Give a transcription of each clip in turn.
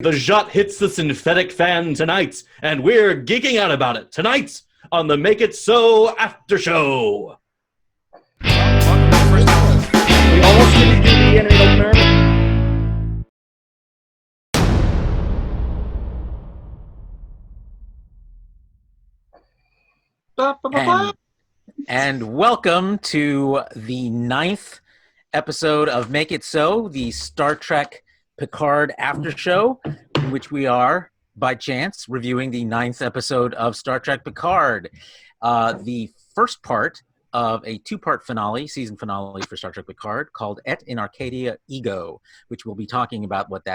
The Jot hits the synthetic fan tonight, and we're geeking out about it tonight on the Make-it-So Aftershow. We almost didn't do the anime opener. And welcome to the 9th episode of Make It So, the Star Trek Picard after show, in which we are, by chance, reviewing the 9th episode of Star Trek Picard, the first part of a two-part finale, season finale for Star Trek Picard, called Et in Arcadia Ergo, which we'll be talking about what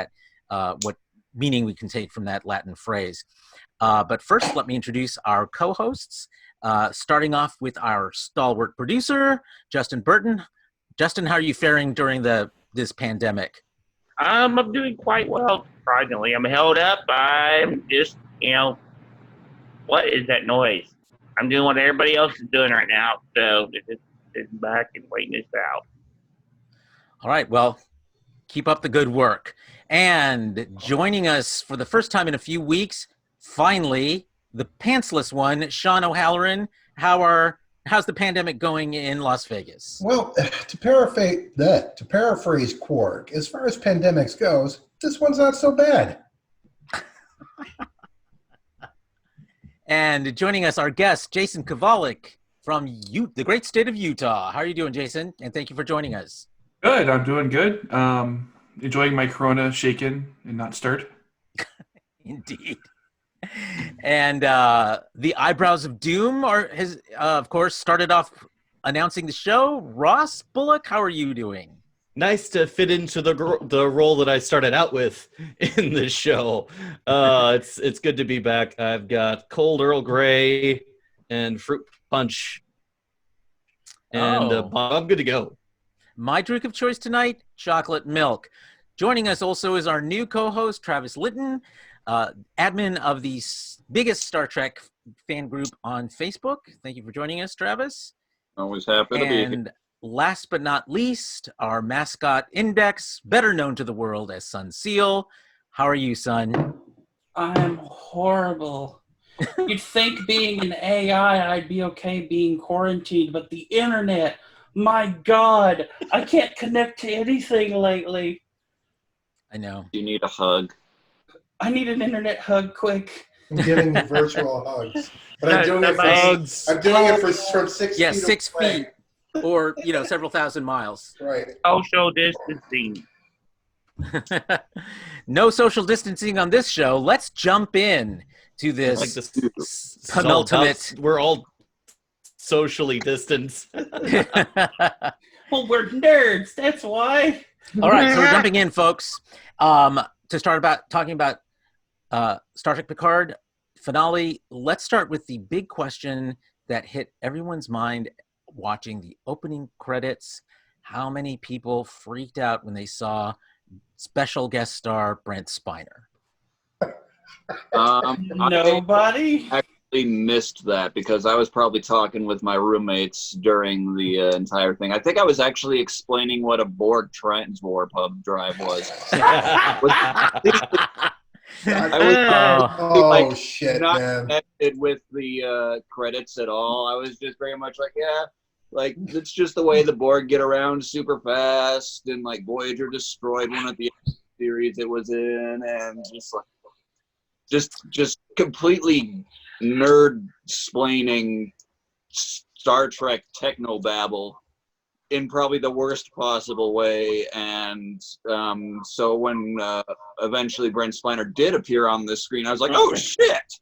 meaning we can take from that Latin phrase. But first, let me introduce our co-hosts, starting off with our stalwart producer, Justin Burton. Justin, how are you faring during this pandemic? I'm doing quite well, surprisingly. I'm held up. I'm just, what is that noise? I'm doing what everybody else is doing right now. So just sitting back and waiting this out. All right. Well, keep up the good work. And joining us for the first time in a few weeks, finally, the pantsless one, Sean O'Halloran. How's the pandemic going in Las Vegas? Well, to paraphrase Quark, as far as pandemics goes, this one's not so bad. And joining us, our guest, Jason Kovalik from the great state of Utah. How are you doing, Jason? And thank you for joining us. Good. I'm doing good. Enjoying my Corona shaken and not stirred. Indeed. And the Eyebrows of Doom has, of course, started off announcing the show. Ross Bullock, how are you doing? Nice to fit into the role that I started out with in the show. It's good to be back. I've got cold Earl Grey and fruit punch, and I'm good to go. My drink of choice tonight, chocolate milk. Joining us also is our new co-host, Travis Litton, admin of the biggest Star Trek fan group on Facebook. Thank you for joining us, Travis. Always happy to be here. And last but not least, our mascot Index, better known to the world as Sun Seal. How are you, Sun? I'm horrible. You'd think being an AI, I'd be okay being quarantined, but the internet, my God, I can't connect to anything lately. I know. You need a hug. I need an internet hug quick. I'm giving you virtual hugs. But I'm doing it from 6 feet. Yeah, 6 feet. Or, several thousand miles. Right. Social distancing. No social distancing on this show. Let's jump in to this penultimate. We're all socially distanced. Well, we're nerds. That's why. All right, so we're jumping in, folks. To start talking about Star Trek Picard finale, let's start with the big question that hit everyone's mind watching the opening credits. How many people freaked out when they saw special guest star Brent Spiner? Nobody? I actually missed that because I was probably talking with my roommates during the entire thing. I think I was actually explaining what a Borg transwarp hub drive was. Shit, not man. connected with the credits at all. I was just very much like, it's just the way the Borg get around super fast, and like Voyager destroyed one of the series it was in, and just completely nerd-splaining Star Trek technobabble in probably the worst possible way. And so when eventually Brent Spiner did appear on the screen, I was like, oh shit!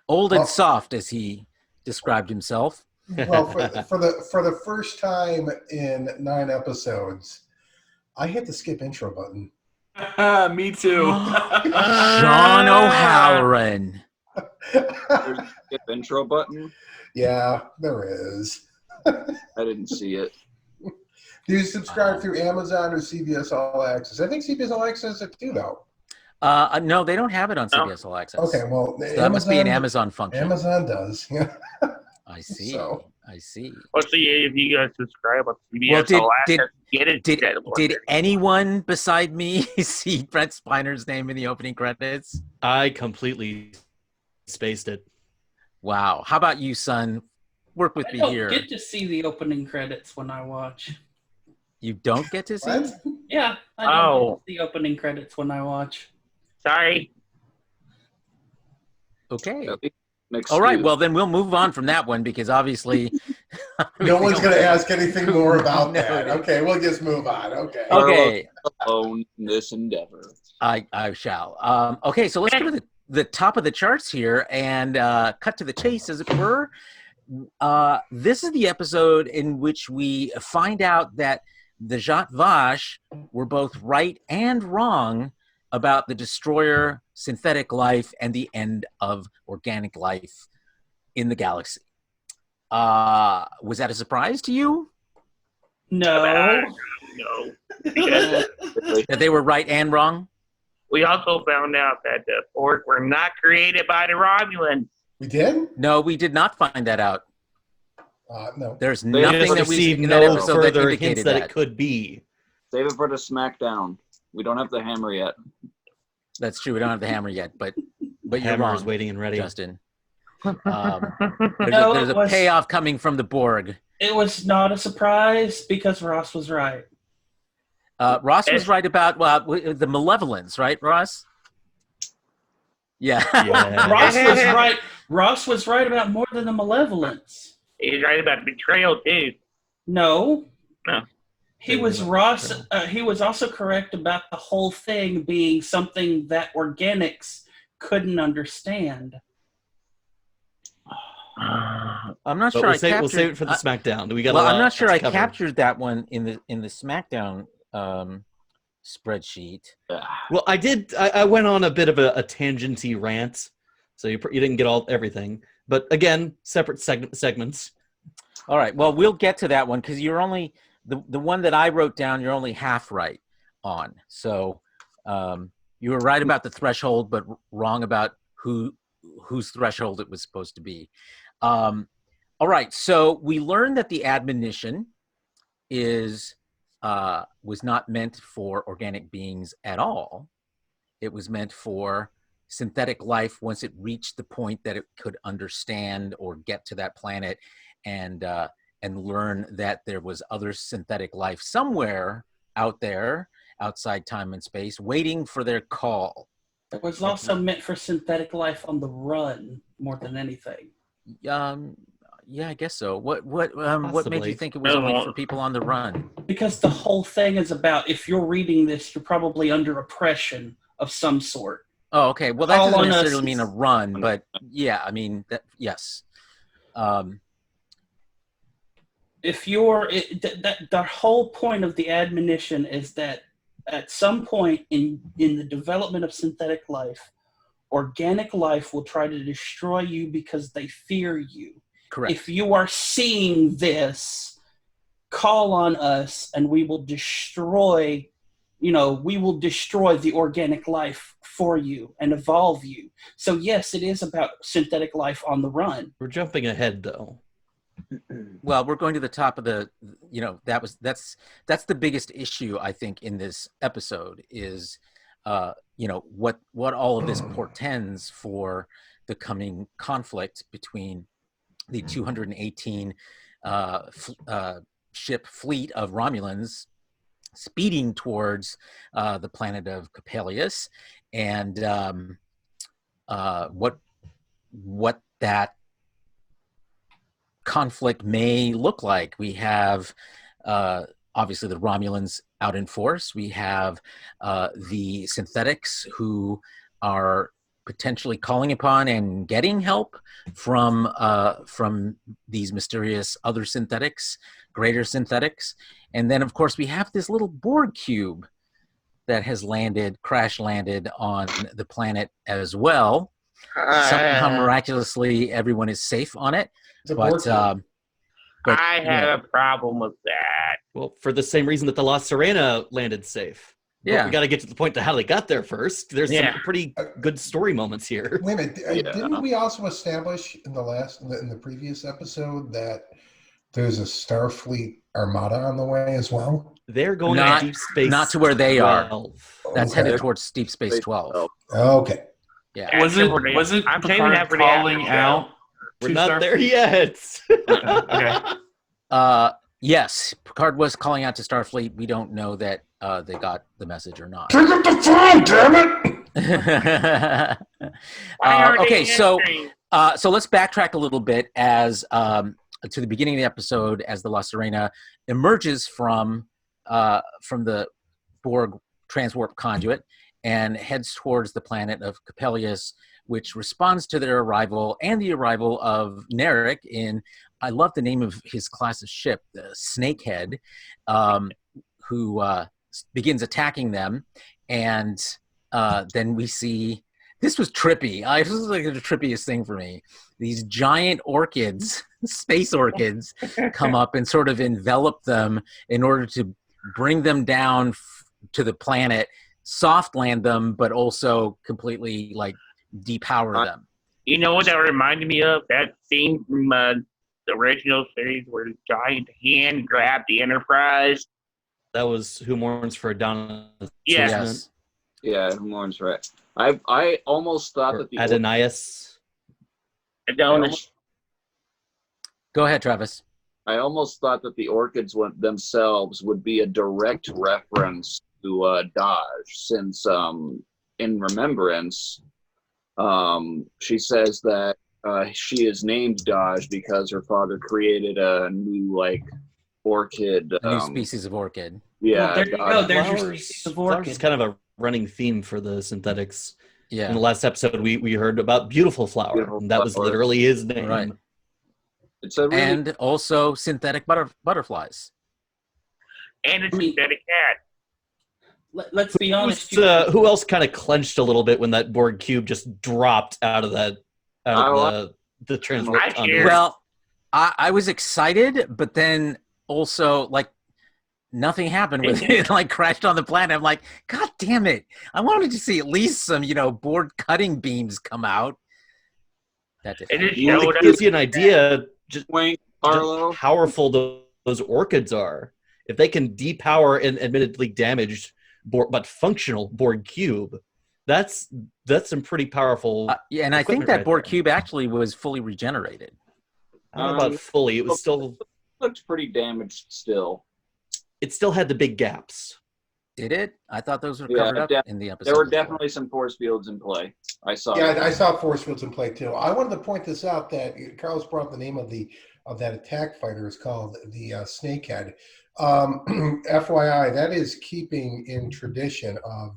Old and soft, as he described himself. Well, for the first time in 9 episodes, I hit the skip intro button. Me too. Sean O'Halloran. There's a skip intro button? Yeah, there is. I didn't see it. Do you subscribe through Amazon or CBS All Access? I think CBS All Access has it too, though. No, they don't have it on CBS All Access. Okay, well, so that must be an Amazon function. Amazon does. Yeah. I see. So, I see. Well, see, if you guys subscribe on CBS, Well, get it. Did anyone beside me see Brent Spiner's name in the opening credits? I completely spaced it. Wow. How about you, son? Work with I me don't here. get to see the opening credits when I watch. You don't get to see? What? Yeah, I don't get to see opening credits when I watch. Sorry. Okay. Next All right. you. Well, then we'll move on from that one because obviously No one's going to ask anything more about No, that. no. Okay, we'll just move on. Okay. Okay. Alone in this endeavor. I shall. Okay, so let's go to the top of the charts here and cut to the chase, as it were. This is the episode in which we find out that the Zhat Vash were both right and wrong about the destroyer, synthetic life, and the end of organic life in the galaxy. Was that a surprise to you? No. No. Because That they were right and wrong? we also found out that the Borg were not created by the Romulans. We did? No, we did not find that out. No. There's They nothing just that we see received in that no episode that further hints indicated that that. it could be. Save it for the Smackdown. We don't have the hammer yet. That's true. We don't have the hammer yet, but you're Hammer wrong, is waiting and ready. Justin. There's No, there's it a was- payoff coming from the Borg. It was not a surprise because Ross was right. Ross was right about the malevolence, right, Ross? Yeah. Yeah. Ross was right. Ross was right about more than the malevolence. He's right about betrayal too. No. No. He was he was also correct about the whole thing being something that organics couldn't understand. I'm not But sure we'll I save captured. it for the Smackdown. We got. Well, I'm not sure I covered. captured that one in the Smackdown spreadsheet. Well, I did. I went on a bit of a tangenty rant, so you didn't get everything. But again, separate segments. All right. Well, we'll get to that one because you're only the one that I wrote down. You're only half right on. So you were right about the threshold, but wrong about whose threshold it was supposed to be. All right. So we learned that the admonition was not meant for organic beings at all. It was meant for synthetic life once it reached the point that it could understand or get to that planet and learn that there was other synthetic life somewhere out there, outside time and space, waiting for their call. It was also meant for synthetic life on the run more than anything. Yeah, I guess so. What made you Possibly. think it was only for people on the run? Because the whole thing is about, if you're reading this, you're probably under oppression of some sort. Oh, okay. Well, that All doesn't on us necessarily mean a is- run, but yeah, I mean, yes. If you're, the whole point of the admonition is that at some point in the development of synthetic life, organic life will try to destroy you because they fear you. Correct. If you are seeing this, call on us and we will destroy, the organic life for you and evolve you. So yes, it is about synthetic life on the run. We're jumping ahead, though. Well, we're going to the top of the, that's the biggest issue, I think, in this episode is, what all of this portends for the coming conflict between the 218 ship fleet of Romulans speeding towards the planet of Coppelius, and what that conflict may look like. We have obviously the Romulans out in force. We have the synthetics who are potentially calling upon and getting help from these mysterious other synthetics, greater synthetics. And then, of course, we have this little Borg cube that has crash landed on the planet as well. Somehow miraculously, everyone is safe on it. It's a But I have a problem with that. Well, for the same reason that the La Serena landed safe. But Yeah. we got to get to the point to how they got there first. There's Yeah. some pretty good story moments here. Wait a minute. Yeah. Didn't we also establish in the previous episode that there's a Starfleet armada on the way as well? They're going Not- to Deep Space. not to where they are. 12. That's Okay. headed towards Deep Space 12. Okay. Yeah. Wasn't I'm saving Picard that for the calling after show. out? We're to not Starfleet? there yet. Okay. Yes, Picard was calling out to Starfleet. We don't know that they got the message or not. Pick up the phone, damn it! Okay, so let's backtrack a little bit as to the beginning of the episode as the La Serena emerges from the Borg transwarp conduit and heads towards the planet of Capellius, which responds to their arrival and the arrival of Narek in, I love the name of his class of ship, the Snakehead, who begins attacking them. And then we see, this was trippy. This was like the trippiest thing for me. These giant orchids, space orchids, come up and sort of envelop them in order to bring them down to the planet, soft land them, but also completely like depower them. You know what that reminded me of? That scene from the original series where the giant hand grabbed the Enterprise. That was Who Mourns for Donna. Yeah. Yes. Yeah, Lauren's right. I almost thought that the Adonias. Adonis. Go ahead, Travis. I almost thought that the orchids themselves would be a direct reference to Dodge, since in Remembrance, she says that she is named Dodge because her father created a new orchid. A new species of orchid. Yeah, Well, there you Dodge. go. There's your species of Flowers orchid. is kind of a running theme for the synthetics. In Yeah. the last episode, we heard about Beautiful Flower. Beautiful and that was Flower. literally his name. Right. It's a really And also synthetic butterflies. And a synthetic cat. Let's be honest. Who else kind of clenched a little bit when that Borg cube just dropped out of the transport I conduit? cheered. Well, I was excited, but then also nothing happened with it. It crashed on the planet. I'm like, God damn it. I wanted to see at least some, Borg cutting beams come out. That It didn't. just showed It up. gives you an idea just wink, how Arlo. powerful those orchids are. If they can depower an admittedly damaged but functional Borg cube, that's some pretty powerful. Yeah, and I think equipment that right Borg there. cube actually was fully regenerated. I don't know about fully. It was still. Looked pretty damaged still. It still had the big gaps. Did it? I thought those were Yeah, covered up in the episode. There were before. definitely some force fields in play. I saw. Yeah, that. I saw force fields in play too. I wanted to point this out that Carlos brought up the name of that attack fighter is called the Snakehead. FYI, that is keeping in tradition of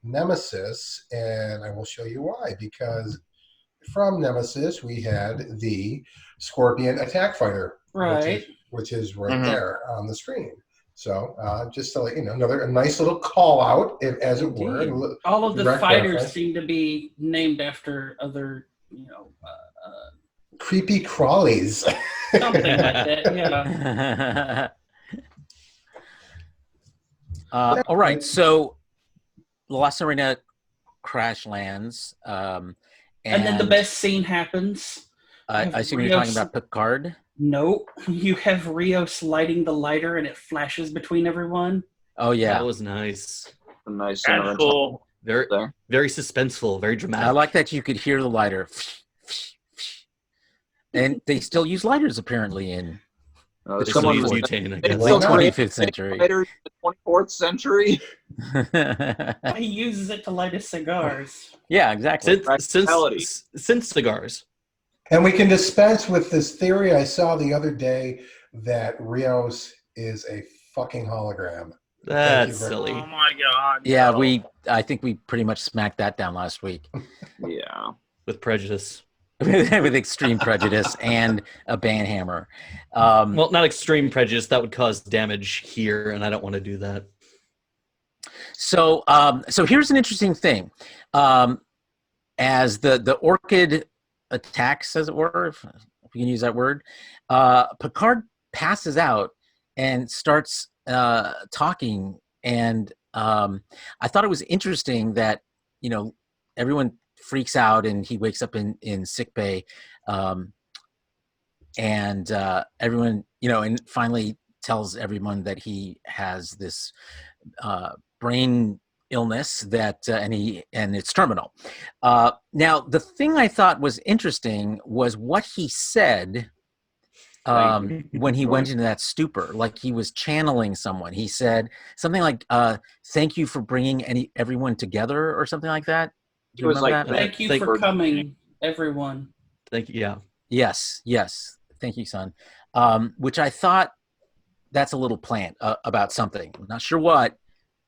Nemesis, and I will show you why. Because from Nemesis, we had the Scorpion attack fighter, Right. which is right Mhm. there on the screen. So just to let you know, a nice little call out, as it were. Indeed. All of the Direct fighters reference. seem to be named after other, Creepy crawlies. something like that. Yeah. All right, so La Serena crash lands. And then the best scene happens. I assume you're talking about Picard. Nope. You have Rios lighting the lighter and it flashes between everyone. Oh, yeah. That was nice. A nice That's intervention cool. Very, there. very suspenseful. Very dramatic. I like that you could hear the lighter. And they still use lighters, apparently, in They still Someone use was butane, I They guess. still late create 25th century. fighters in the 24th century. He uses it to light his cigars. Yeah, exactly. Practicality. Since cigars. And we can dispense with this theory I saw the other day that Rios is a fucking hologram. That's very silly. Oh my god. Yeah, no. I think we pretty much smacked that down last week Yeah. With prejudice. with extreme prejudice and a band hammer. Well, not extreme prejudice. That would cause damage here, and I don't want to do that. So here's an interesting thing. As the orchid attacks, as it were, if we can use that word, Picard passes out and starts talking. And I thought it was interesting that, everyone freaks out and he wakes up in sick bay. and everyone, and finally tells everyone that he has this brain illness that and it's terminal. Now, the thing I thought was interesting was what he said when he went into that stupor, like he was channeling someone. He said something like, "Thank you for bringing everyone together," or something like that. Do you remember that? Thank you for coming, everyone. Thank you. Yeah. Yes. Thank you, son. Which I thought that's a little plant about something. I'm not sure what,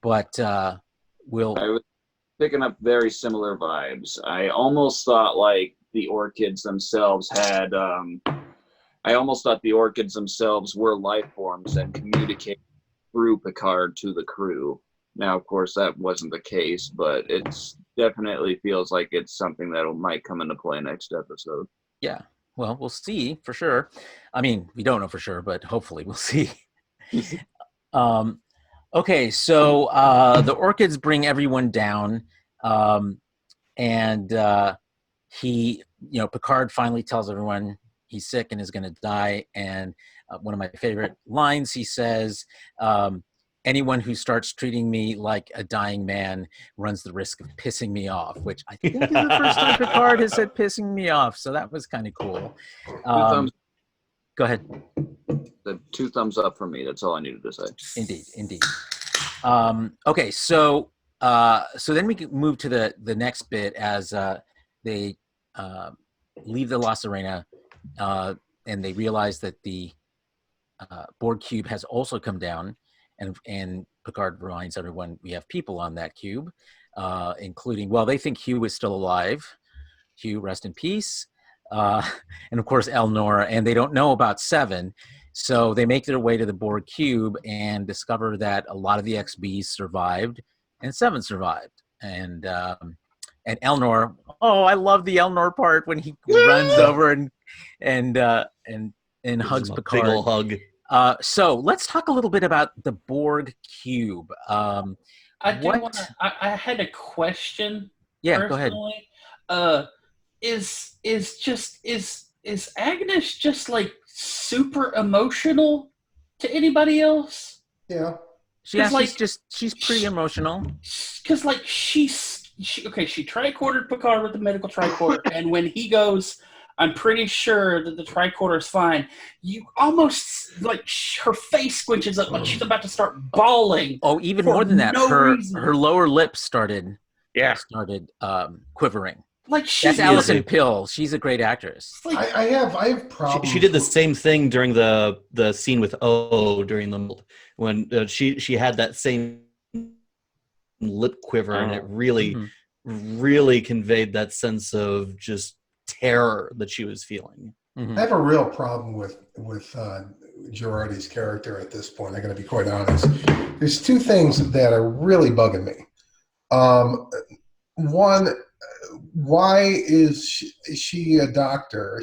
but we'll. I was picking up very similar vibes. I almost thought like the orchids themselves had. I almost thought the orchids themselves were life forms and communicated through Picard to the crew. Now, of course, that wasn't the case, but it's definitely feels like it's something that might come into play next episode. Yeah, well, we'll see for sure. I mean, we don't know for sure, but hopefully we'll see. Okay, so the orchids bring everyone down, and Picard finally tells everyone he's sick and is going to die. And one of my favorite lines, he says, anyone who starts treating me like a dying man runs the risk of pissing me off, which I think is the first time Picard has said pissing me off. So that was kind of cool. Go ahead. The 2 thumbs up for me. That's all I needed to say. Indeed. Okay, so then we can move to the next bit as they leave the La Serena, and they realize that the Borg cube has also come down, and Picard reminds everyone we have people on that cube, including, well, they think Hugh is still alive. Hugh, rest in peace. And of course, Elnor, and they don't know about Seven. So they make their way to the Borg cube and discover that a lot of the XBs survived and Seven survived. And Elnor, I love the Elnor part when he runs over and hugs Picard. Big ol' hug. So let's talk a little bit about the Borg cube. I had a question. Yeah, go ahead. Is Agnes just like super emotional to anybody else? Yeah. She's pretty emotional. Because like she tricordered Picard with the medical tricorder, and when he goes, I'm pretty sure that the tricorder is fine. You almost like her face squinches up like she's about to start bawling. Oh, even more than that, her lower lip started quivering. Like that's Alison Pill. She's a great actress. Like, I have problems. She did the same thing during the scene with O during the when she had that same lip quiver, and it really conveyed that sense of just terror that she was feeling. Mm-hmm. I have a real problem with Girardi's character at this point. I'm going to be quite honest. There's 2 things that are really bugging me. One, why is she a doctor?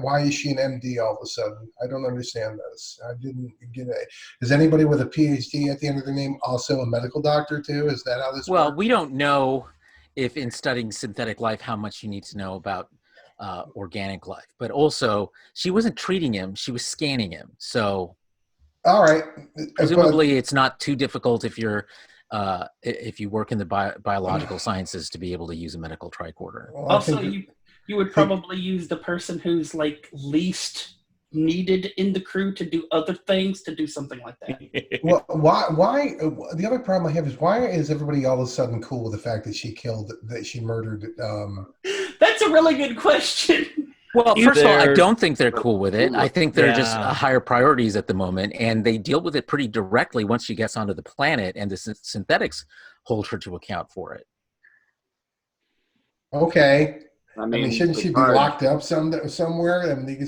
Why is she an MD all of a sudden? I don't understand this. I didn't get it. Is anybody with a PhD at the end of their name also a medical doctor too? Is that how this works? Well, we don't know if in studying synthetic life how much you need to know about organic life, but also she wasn't treating him; she was scanning him. So, all right, presumably it's not too difficult if you work in the biological sciences to be able to use a medical tricorder. Well, also, you would probably use the person who's like least needed in the crew to do other things, to do something like that. Well, why? The other problem I have is why is everybody all of a sudden cool with the fact that she murdered? That's a really good question. Well, first of all, I don't think they're cool with it. I think they're just higher priorities at the moment, and they deal with it pretty directly once she gets onto the planet, and the synthetics hold her to account for it. Okay. I mean shouldn't she be locked up somewhere? I mean, you can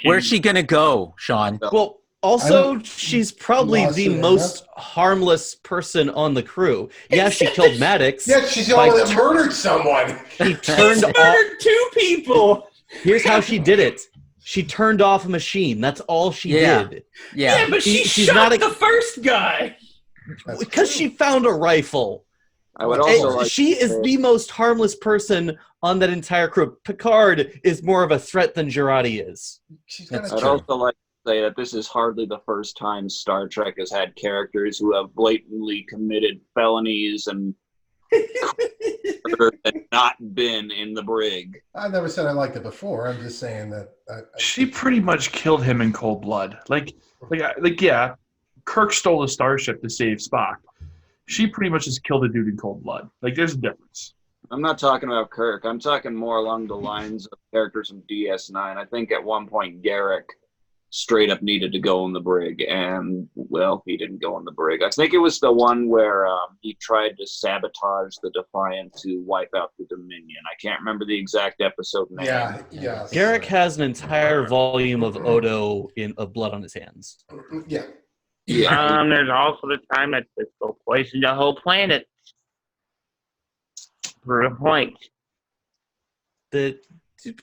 where's she gonna go, Sean? Well, also, she's probably the most harmless person on the crew. Yeah, she killed Maddox. Yeah, she's the only one that murdered someone. He turned off. Murdered 2 people. Here's how she did it. She turned off a machine. That's all she did. Yeah, but she's shot the first guy. Because she found a rifle. I would also like she to is say- the most harmless person on that entire crew. Picard is more of a threat than Girardi is. She's That's gonna I'd true. also like to say that this is hardly the first time Star Trek has had characters who have blatantly committed felonies and not been in the brig. I never said I liked it before. I'm just saying that. She pretty much killed him in cold blood. Yeah, Kirk stole the starship to save Spock. She pretty much just killed a dude in cold blood. Like, there's a difference. I'm not talking about Kirk. I'm talking more along the lines of characters from DS9. I think at one point Garrick straight up needed to go in the brig, and, well, he didn't go in the brig. I think it was the one where he tried to sabotage the Defiant to wipe out the Dominion. I can't remember the exact episode name. Yeah. Garrick has an entire volume of Odo of blood on his hands. Yeah. Yeah. There's also the time that Cisco poisoned the whole planet. For a point. That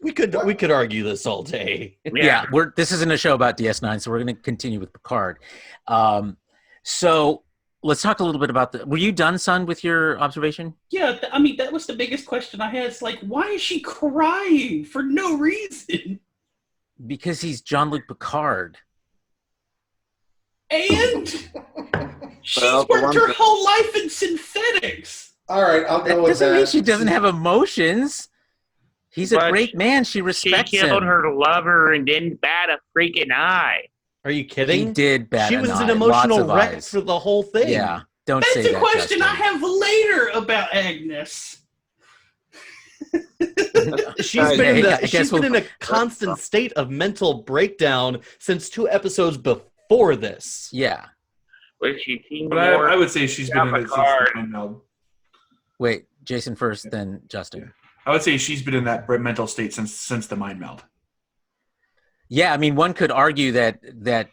we could argue this all day. Yeah, this isn't a show about DS9, so we're going to continue with Picard. So let's talk a little bit about were you done, son, with your observation? Yeah, I mean, that was the biggest question I had. It's like, why is she crying for no reason? Because he's Jean-Luc Picard. And she's Well, worked her whole life in synthetics. All right, I'll That go with doesn't that. mean she doesn't have emotions. He's a But great man. She She respects killed him. her lover and didn't bat a freaking eye. Are you He kidding? did bat She an was eye. an Lots emotional of wreck eyes. for the whole thing. Yeah, don't That's say a that, question I Justin. have later about Agnes. She's been, I guess in a constant state of mental breakdown since 2 episodes before this. Yeah. But she seemed But more. I would say she's been in it since Picard. the mind meld. Wait, Jason first, then Justin. I would say she's been in that mental state since the mind meld. Yeah, I mean, one could argue that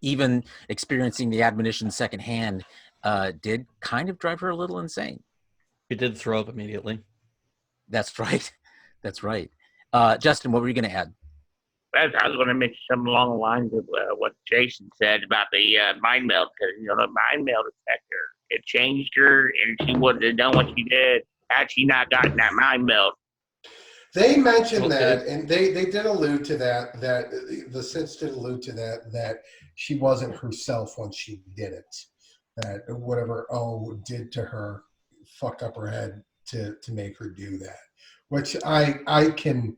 even experiencing the admonition secondhand did kind of drive her a little insane. She did throw up immediately. That's right. That's right. Justin, what were you going to add? I was going to mention something along the lines of what Jason said about the mind meld, because the mind meld detector, it changed her, and she wouldn't have done what she did had she not gotten that mind meld. They mentioned that, and they did allude to that the Sits did allude to that she wasn't herself when she did it. That whatever O did to her fucked up her head to make her do that, which I can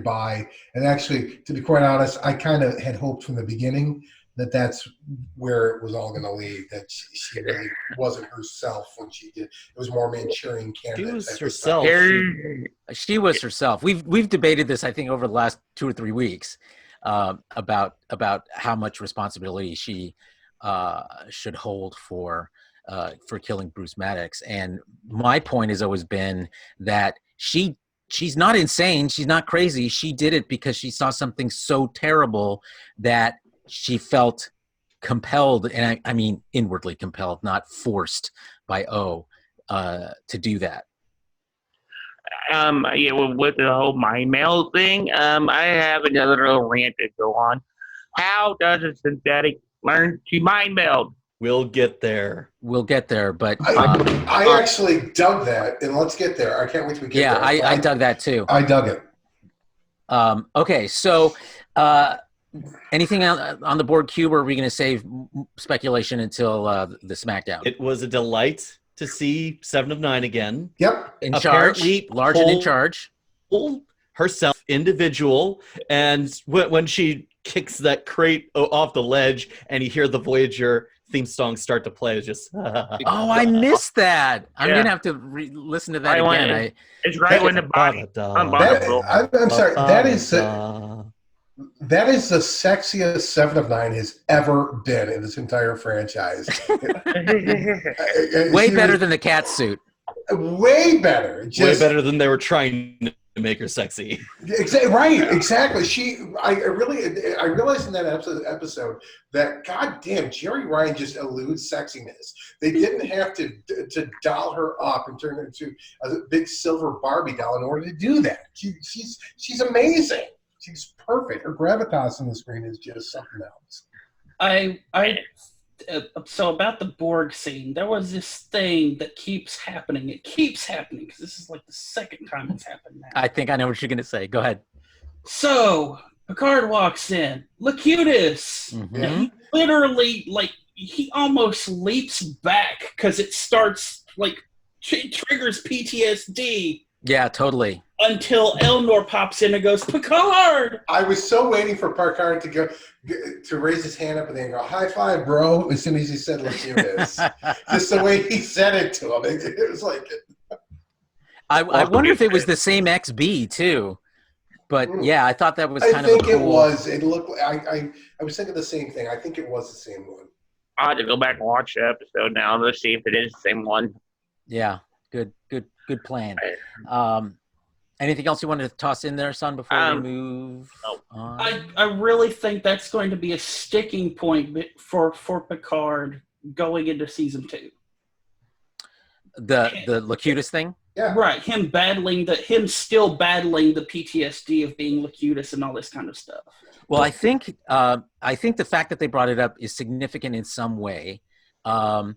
buy. And actually, to be quite honest, I kind of had hoped from the beginning that that's where it was all going to lead. That she really wasn't herself when she did. It was more Manchurian Candidate. She was type of herself. stuff. She was herself. We've debated this, I think, over the last 2 or 3 weeks about how much responsibility she should hold for killing Bruce Maddox. And my point has always been that she's not insane. She's not crazy. She did it because she saw something so terrible that she felt compelled, and I mean inwardly compelled, not forced by O, to do that. With the whole mind meld thing, I have another little rant to go on. How does a synthetic learn to mind meld? We'll get there. We'll get there, but I actually dug that, and let's get there. I can't wait to get yeah, there. I dug that too. I dug it. Okay, so anything on the board, Cube, or are we going to save speculation until the SmackDown? It was a delight to see 7 of 9 again. Yep. In charge, Apparently, large and in charge. Herself, individual, and when she kicks that crate off the ledge, and you hear the Voyager theme song start to play, it's just Oh, I missed that. I'm Yeah. going to have to listen to that again. It's right when the body unbelievable. I'm sorry. That is the sexiest 7 of 9 has ever been in this entire franchise. Way better than the cat suit. Way better. way better than they were trying to make her sexy. Right, exactly. I realized in that episode that goddamn Jerry Ryan just eludes sexiness. They didn't have to doll her up and turn her into a big silver Barbie doll in order to do that. She's amazing. She's perfect. Her gravitas on the screen is just something else. I So about the Borg scene, there was this thing that keeps happening. It keeps happening because this is like the second time it's happened now. I think I know what you're going to say. Go ahead. So Picard walks in, Locutus, Mhm. and he literally, like, he almost leaps back because it starts, like, it triggers PTSD Yeah, totally. until Elnor pops in and goes, Picard! I was so waiting for Picard to raise his hand up and then go, high five, bro, as soon as he said Locutus. Just the way he said it to him. It was like... I wonder if it was the same XB, too. But, yeah, I thought that was I kind of a think it cool... was. It looked. I was thinking the same thing. I think it was the same one. I'll have to go back and watch the episode now. Let's see if it is the same one. Yeah, good plan. Anything else you wanted to toss in there, son, before we move on? I really think that's going to be a sticking point for Picard going into season 2. The Locutus thing? Yeah. Right, him still battling the PTSD of being Locutus and all this kind of stuff. Well, I think the fact that they brought it up is significant in some way, well,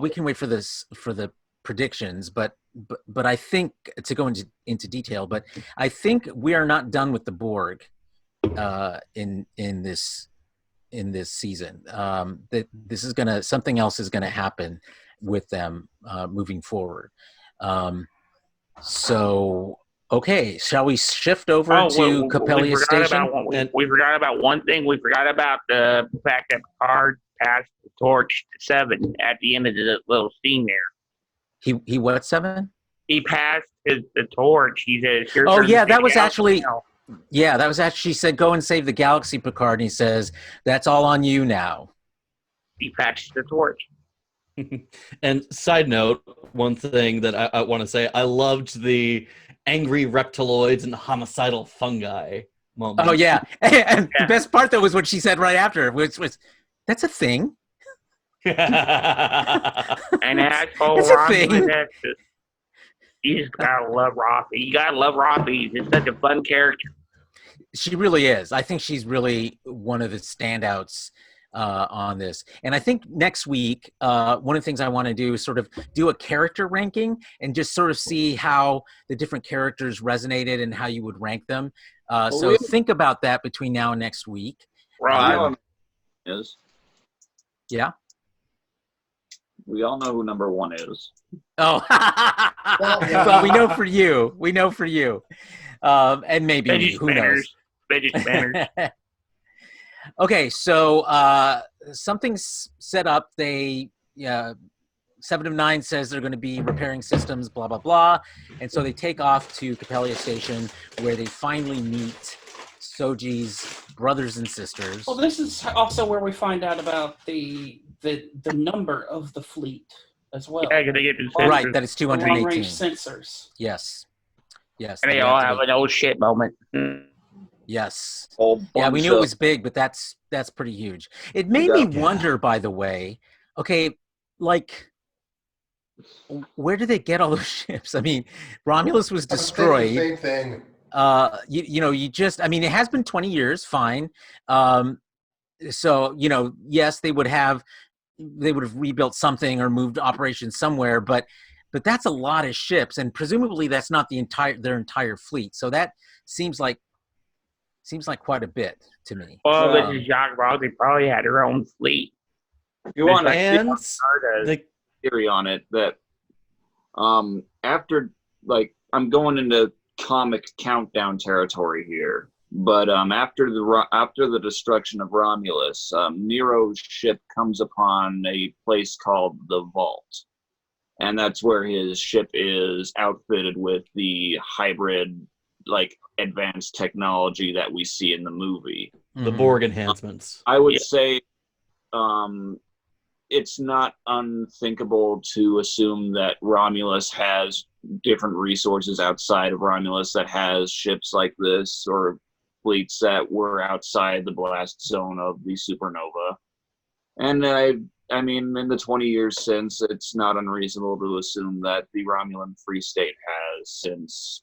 we can wait for the predictions, but I think to go into detail, but I think we are not done with the Borg in this season. That this is something else is gonna happen with them moving forward. So. Okay, shall we shift over to Capella Station? We forgot about one thing. We forgot about the fact that Picard passed the torch to 7 at the end of the little scene there. He what, 7? He passed the torch. He said, "Oh yeah, that was actually." Yeah, that was actually. She said, "Go and save the galaxy, Picard." And he says, "That's all on you now." He passed the torch. And side note, one thing that I want to say, I loved the angry reptiloids and homicidal fungi moment. Oh yeah, and the best part though was what she said right after, which was, "That's a thing." And asshole It's a Robbie, thing. you just gotta love Robbie. You gotta love Robbie. He's such a fun character. She really is. I think she's really one of the standouts on this. And I think next week, one of the things I want to do is sort of do a character ranking and just sort of see how the different characters resonated and how you would rank them. So think about that between now and next week. Right. Is Yeah. we all know who number 1 is. Oh, well, we know for you. We know for you. And maybe me. Who knows? Fidget spinners. Okay, so something's set up. 7 of 9 says they're going to be repairing systems, blah, blah, blah. And so they take off to Capella Station where they finally meet Soji's brothers and sisters. Well, this is also where we find out about the number of the fleet as well. Yeah, 'cause they get the Right, sensors. that it's The long-range 218. sensors. Yes. And they all have an old shit moment. Yes. Whole Yeah, we bunch knew it of- was big, but that's pretty huge. It made me wonder, by the way, okay, like, where did they get all those ships? I mean, Romulus was destroyed. Same thing. It has been 20 years, fine. So, yes, they would have rebuilt something or moved operations somewhere, but that's a lot of ships, and presumably that's not their entire fleet. So that seems like quite a bit to me. Well, this is Jacques Ross. They probably had their own fleet. If you want to And the theory on it, that after, like, I'm going into comic countdown territory here, but after the destruction of Romulus, Nero's ship comes upon a place called the Vault, and that's where his ship is outfitted with the hybrid, like, advanced technology that we see in the movie. the Borg enhancements. I would say it's not unthinkable to assume that Romulus has different resources outside of Romulus that has ships like this, or fleets that were outside the blast zone of the supernova. And I mean, in the 20 years since, it's not unreasonable to assume that the Romulan Free State has since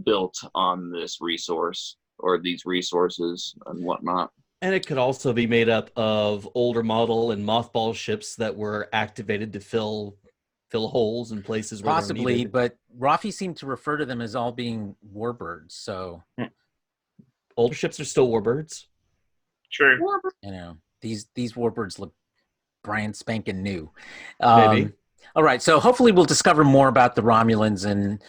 built on this resource, or these resources and whatnot. And it could also be made up of older model and mothball ships that were activated to fill holes in places where they're Possibly, needed. but Rafi seemed to refer to them as all being warbirds. So Older ships are still warbirds. True. you know, these warbirds look brand spanking new. Maybe. All right, so hopefully we'll discover more about the Romulans and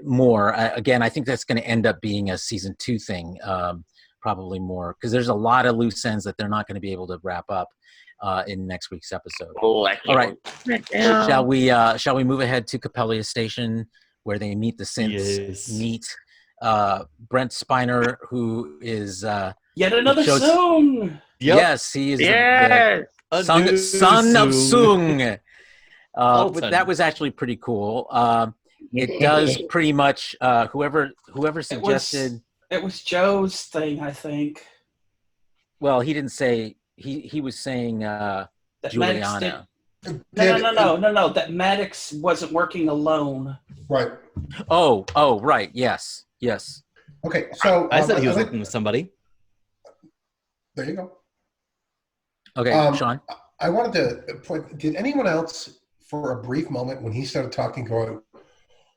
more. Again, I think that's going to end up being a season 2 thing, probably more, because there's a lot of loose ends that they're not going to be able to wrap up in next week's episode. Oh, I can't All right. wait. Yeah. Shall we move ahead to Capella Station where they meet the synths? Yes. Meet Brent Spiner, who is Yet another shows- song. Yep. yes, he is Yeah. A son new of Sung. Sung. Well But done. that was actually pretty cool. It does pretty much whoever suggested. It was Joe's thing, I think. Well, he didn't say. He was saying That Maddox Juliana. No. That Maddox wasn't working alone. Right. Oh, right. Yes. Okay. So I said he was I think- working with somebody. There you go. Okay, Sean. I wanted to point. Did anyone else, for a brief moment, when he started talking, go,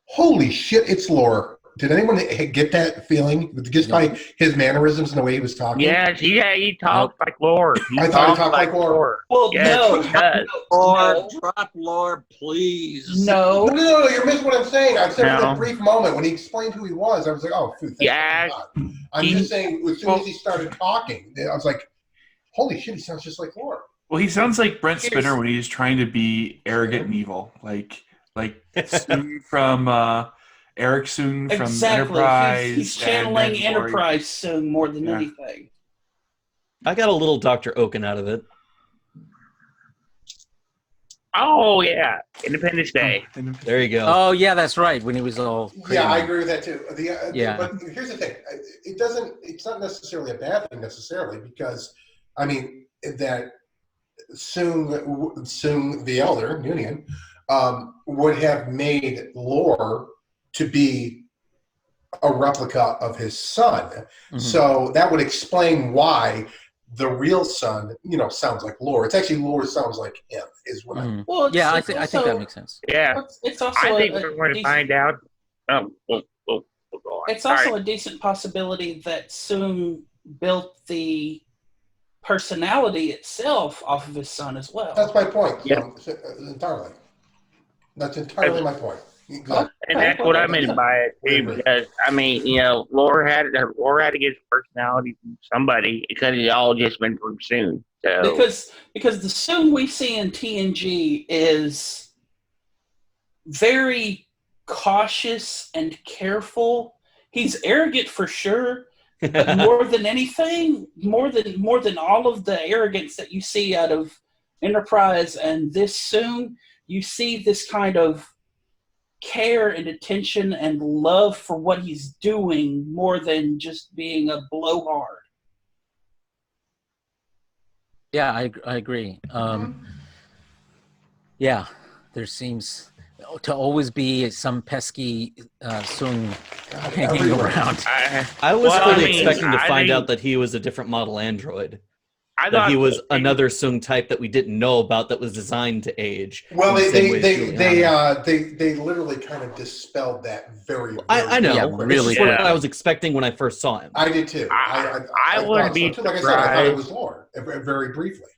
"Holy shit, it's Lore"? Did anyone get that feeling just by his mannerisms and the way he was talking? Yes, he talks like Lord. I thought he talked like Lord. Well, Yes, no. he does. Lord, drop Lord, please. No. No, you're missing what I'm saying. I said for No. a brief moment when he explained who he was, I was like, "Oh, phew, thank Yeah. God." I'm just saying, as soon as he started talking, I was like, "Holy shit, he sounds just like Lore." Well, he sounds like Brent Spinner when he's trying to be arrogant and evil, like Sung from Eric Sung from Exactly. Enterprise. He's and channeling Mandalorian. Enterprise soon more than Yeah. anything. I got a little Dr. Oaken out of it. Oh yeah, Independence Day. There you go. Oh, yeah, that's right. When he was all Yeah, I crazy. agree with that too. Yeah. But here's the thing: it's not necessarily a bad thing necessarily, because I mean that Sung the Elder Union would have made Lore to be a replica of his son. Mhm. So that would explain why the real son, sounds like Lore. It's actually Lore sounds like him. Is what Mhm. Well, Yeah, I it's think also- that makes sense. Yeah, It's also I think a we're going to decent- find out. We'll go on. It's Sorry. also a decent possibility that Soong built the personality itself off of his son as well. That's my point. Yeah. Entirely. That's entirely my point. Exactly. And that's what I meant by it too, because I mean, Laura had to get his personality from somebody because it all just been from soon. So Because the Soong we see in TNG is very cautious and careful. He's arrogant for sure, but more than anything, more than all of the arrogance that you see out of Enterprise and this Soong, you see this kind of care and attention and love for what he's doing more than just being a blowhard. Yeah, I agree. Yeah, there seems to always be some pesky Sung hanging everywhere. around. I was Well, fully I mean, expecting to I find think- out that he was a different model android. I That thought he was another Sung type that we didn't know about that was designed to age. Well, in the same way as Juliana. they literally kind of dispelled that very. I know. Yeah, It's really just what quick. I was expecting when I first saw him. I did too. I wouldn't thought be so, too. Like I said, I thought it surprised. was Lore, very briefly.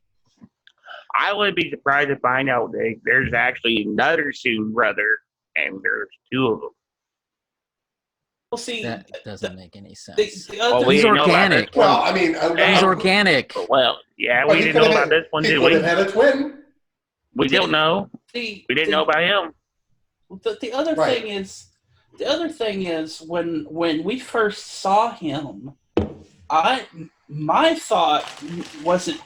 I would be surprised to find out that there's actually another Soon brother, and there's two of them. Well, see, That doesn't make any the, sense. the other we He's didn't know about organic. this one. Well, I mean, He's organic. Well, yeah, but we he didn't know could have about this one, He did could we? have had a twin. We don't know. the, We didn't know about him. The other Right. thing is when we first saw him, my thought wasn't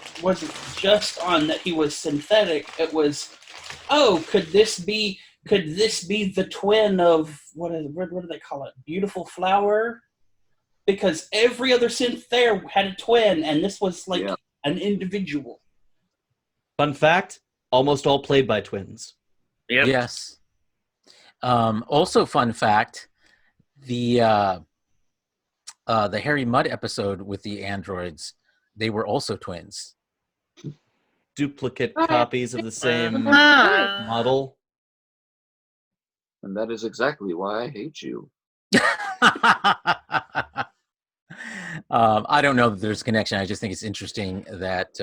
just on that he was synthetic. It was, could this be the twin of what do they call it? Beautiful Flower? Because every other synth there had a twin, and this was like Yeah. an individual. Fun fact: almost all played by twins. Yep. Yes. Also, fun fact: the the Harry Mudd episode with the androids, they were also twins. Duplicate copies of the same Ah. model. And that is exactly why I hate you. I don't know that there's a connection. I just think it's interesting that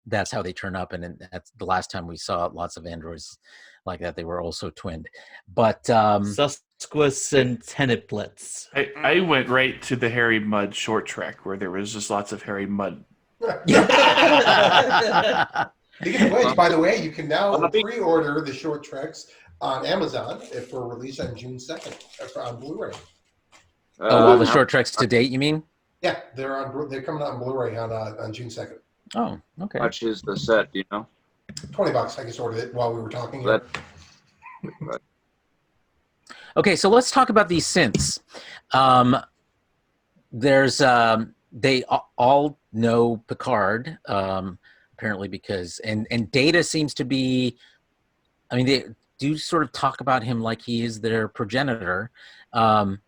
that's how they turn up, and that's the last time we saw lots of androids like that. They were also twinned, but Susquicentiplets. I went right to the Harry Mudd short trek where there was just lots of Harry Mudd. Speaking of which, by the way, you can now pre-order the short treks on Amazon for release on June 2nd on Blu-ray. all the short treks to date, you mean? Yeah, they're coming out on Blu-ray on June 2nd. Oh, okay. How much is the set, do you know? $20. I just ordered it while we were talking. That- Okay, so let's talk about these synths. There's they all know Picard, apparently, because and Data seems to be. I mean, they do sort of talk about him like he is their progenitor, and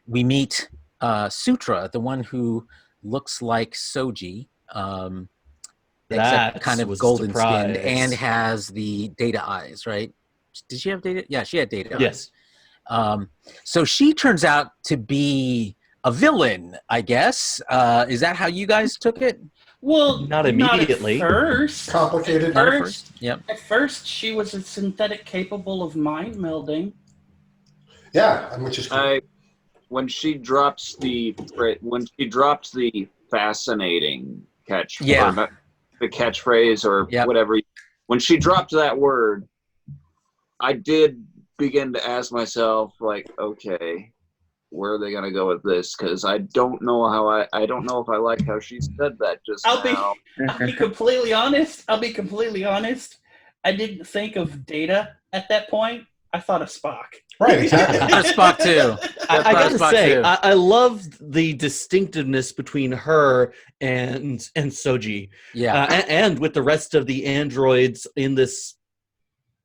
we meet Sutra, the one who looks like Soji, except kind of golden skinned and has the Data eyes, right? Did she have Data? Yeah, she had Data. Yes. So she turns out to be a villain, I guess. Is that how you guys took it? Well, Not immediately. Not at first. Complicated. At first, Yep. At first, she was a synthetic capable of mind melding. Yeah, and which is cool. When she drops the fascinating catch, Yeah. or not, the catchphrase or Yep. whatever, when she dropped that word, I did begin to ask myself, like, okay, where are they going to go with this? Because I don't know I don't know if I like how she said that just I'll now. be completely honest. I didn't think of Data at that point. I thought of Spock. Right, exactly. I thought Spock too. I gotta Spock say, too. I loved the distinctiveness between her and Soji, Yeah. and with the rest of the androids in this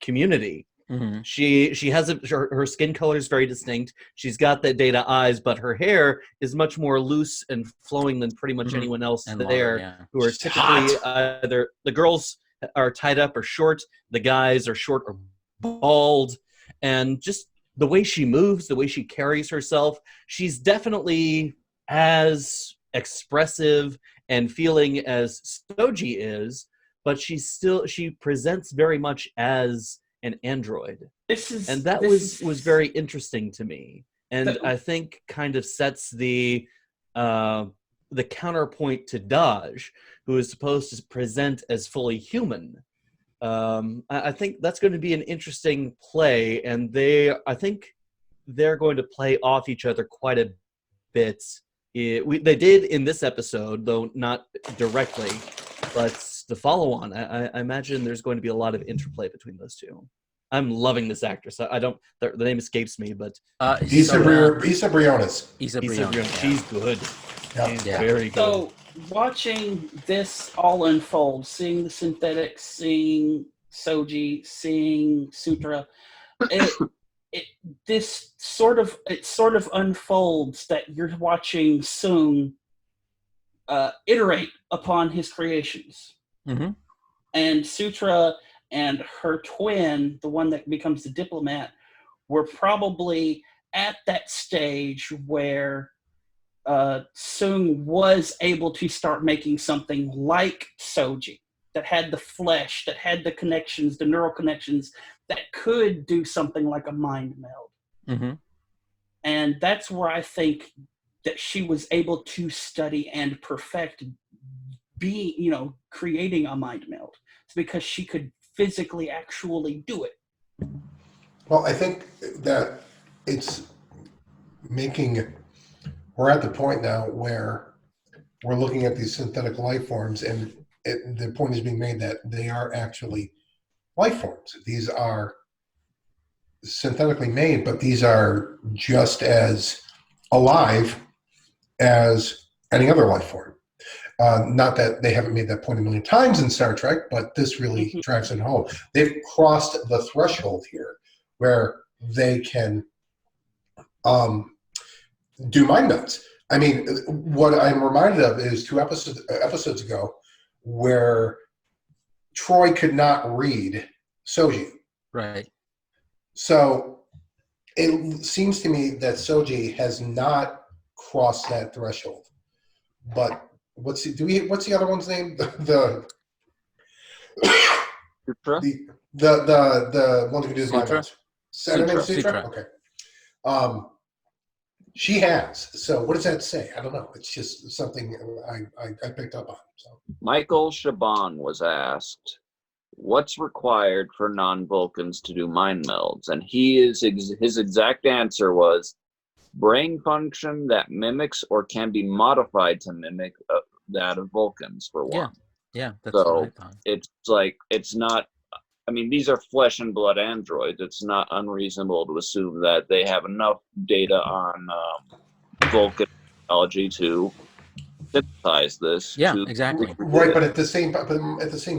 community. Mhm. She has her skin color is very distinct. She's got the Data eyes, but her hair is much more loose and flowing than pretty much Mhm. anyone else And there. longer, yeah. Who are She's typically either the girls are tied up or short, the guys are short or bald, and just the way she moves, the way she carries herself, she's definitely as expressive and feeling as Soji is, but she presents very much as an android. And that was very interesting to me, and I think kind of sets the counterpoint to Daj, who is supposed to present as fully human. I think that's going to be an interesting play, and I think they're going to play off each other quite a bit. They did in this episode, though not directly, but the follow-on, I imagine there's going to be a lot of interplay between those two. I'm loving this actress. The name escapes me, but Issa Briones. Issa Briones. She's good. Yep. She's Yeah. very good. So watching this all unfold, seeing the synthetics, seeing Soji, seeing Sutra, it sort of unfolds that you're watching Soong iterate upon his creations. Mhm. And Sutra and her twin, the one that becomes the diplomat, were probably at that stage where Soong was able to start making something like Soji, that had the flesh, that had the connections, the neural connections, that could do something like a mind meld. Mhm. And that's where I think that she was able to study and perfect creating a mind meld. It's because she could physically actually do it. Well, I think that we're at the point now where we're looking at these synthetic life forms, and the point is being made that they are actually life forms. These are synthetically made, but these are just as alive as any other life form. Not that they haven't made that point a million times in Star Trek, but this really drives it home. They've crossed the threshold here where they can do mind melds. I mean, what I'm reminded of is 2 episodes ago where Troy could not read Soji. Right. So it seems to me that Soji has not crossed that threshold. But what's the other one's name? The one who does my Sutra? notes. Sutra. Sutra. Okay. She has. So what does that say? I don't know. It's just something I picked up on. So Michael Chabon was asked, "What's required for non-Vulcans to do mind melds?" And his exact answer was, "Brain function that mimics or can be modified to mimic that of Vulcans, for one." Yeah, that's what I thought. It's like, it's not, I mean, these are flesh and blood androids. It's not unreasonable to assume that they have enough data on Vulcan technology to synthesize this. Yeah, exactly. Right, but at the same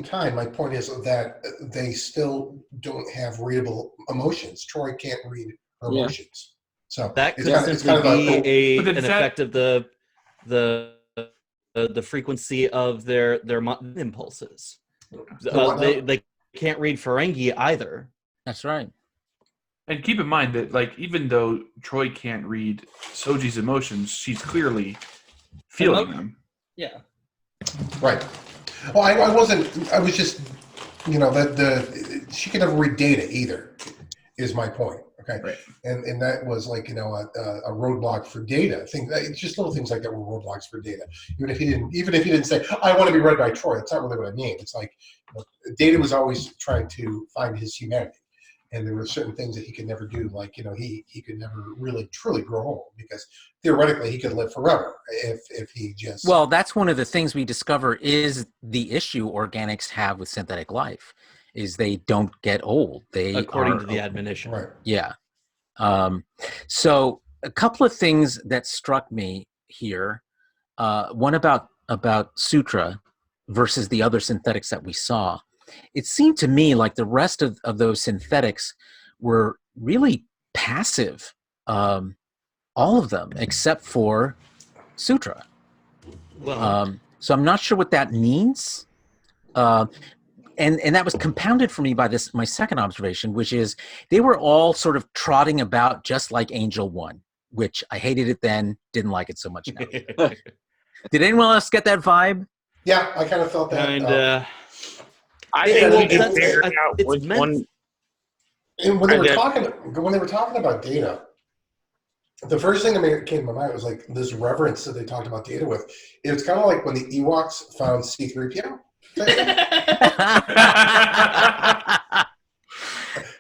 time, my point is that they still don't have readable emotions. Troy can't read her emotions. So That could it's simply be But an is effect of the frequency of their impulses. They can't read Ferengi either. That's right. And keep in mind that, like, even though Troy can't read Soji's emotions, she's clearly feeling them. Yeah. right. Well, I wasn't. I was just, that she could never read data either. Is my point. Okay. Right. And that was like, a roadblock for data. It's just little things like that were roadblocks for data. Even if he didn't say, I want to be read by Troy, that's not really what I mean. It's like, data was always trying to find his humanity. And there were certain things that he could never do, like, he could never really truly grow old, because theoretically he could live forever if he just. Well, that's one of the things we discover is the issue organics have with synthetic life, is they don't get old. According to the admonition. Right. Yeah. So a couple of things that struck me here. One about Sutra versus the other synthetics that we saw. It seemed to me like the rest of those synthetics were really passive. All of them except for Sutra. Well, so I'm not sure what that means. And that was compounded for me by my second observation, which is they were all sort of trotting about just like Angel 1, which I hated it then, didn't like it so much now. Did anyone else get that vibe? Yeah, I kind of felt that. and I Yeah, think we well, can figure out it's which meant- one. And when they were Okay. talking about data, the first thing that came to my mind was like this reverence that they talked about data with. It was kind of like when the Ewoks found C-3PO.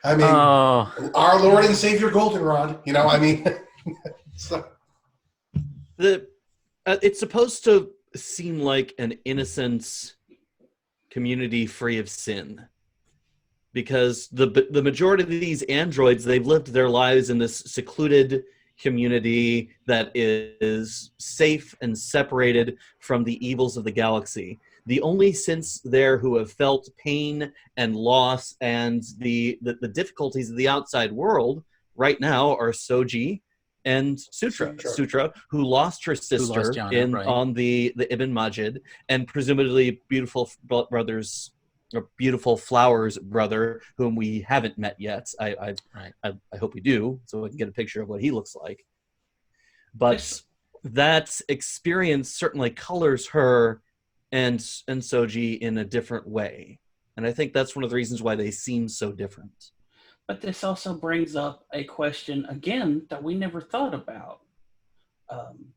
I mean, our Lord and Savior Goldenrod. So. It's supposed to seem like an innocent community free of sin, because the majority of these androids, they've lived their lives in this secluded community that is safe and separated from the evils of the galaxy. The only synths there who have felt pain and loss and the difficulties of the outside world right now are Soji and Sutra, who lost her sister on the Ibn Majid, and presumably beautiful brothers, or beautiful Flowers' brother, whom we haven't met yet. I hope we do, so I can get a picture of what he looks like. But that experience certainly colors her and Soji in a different way, and I think that's one of the reasons why they seem so different. But this also brings up a question again that we never thought about.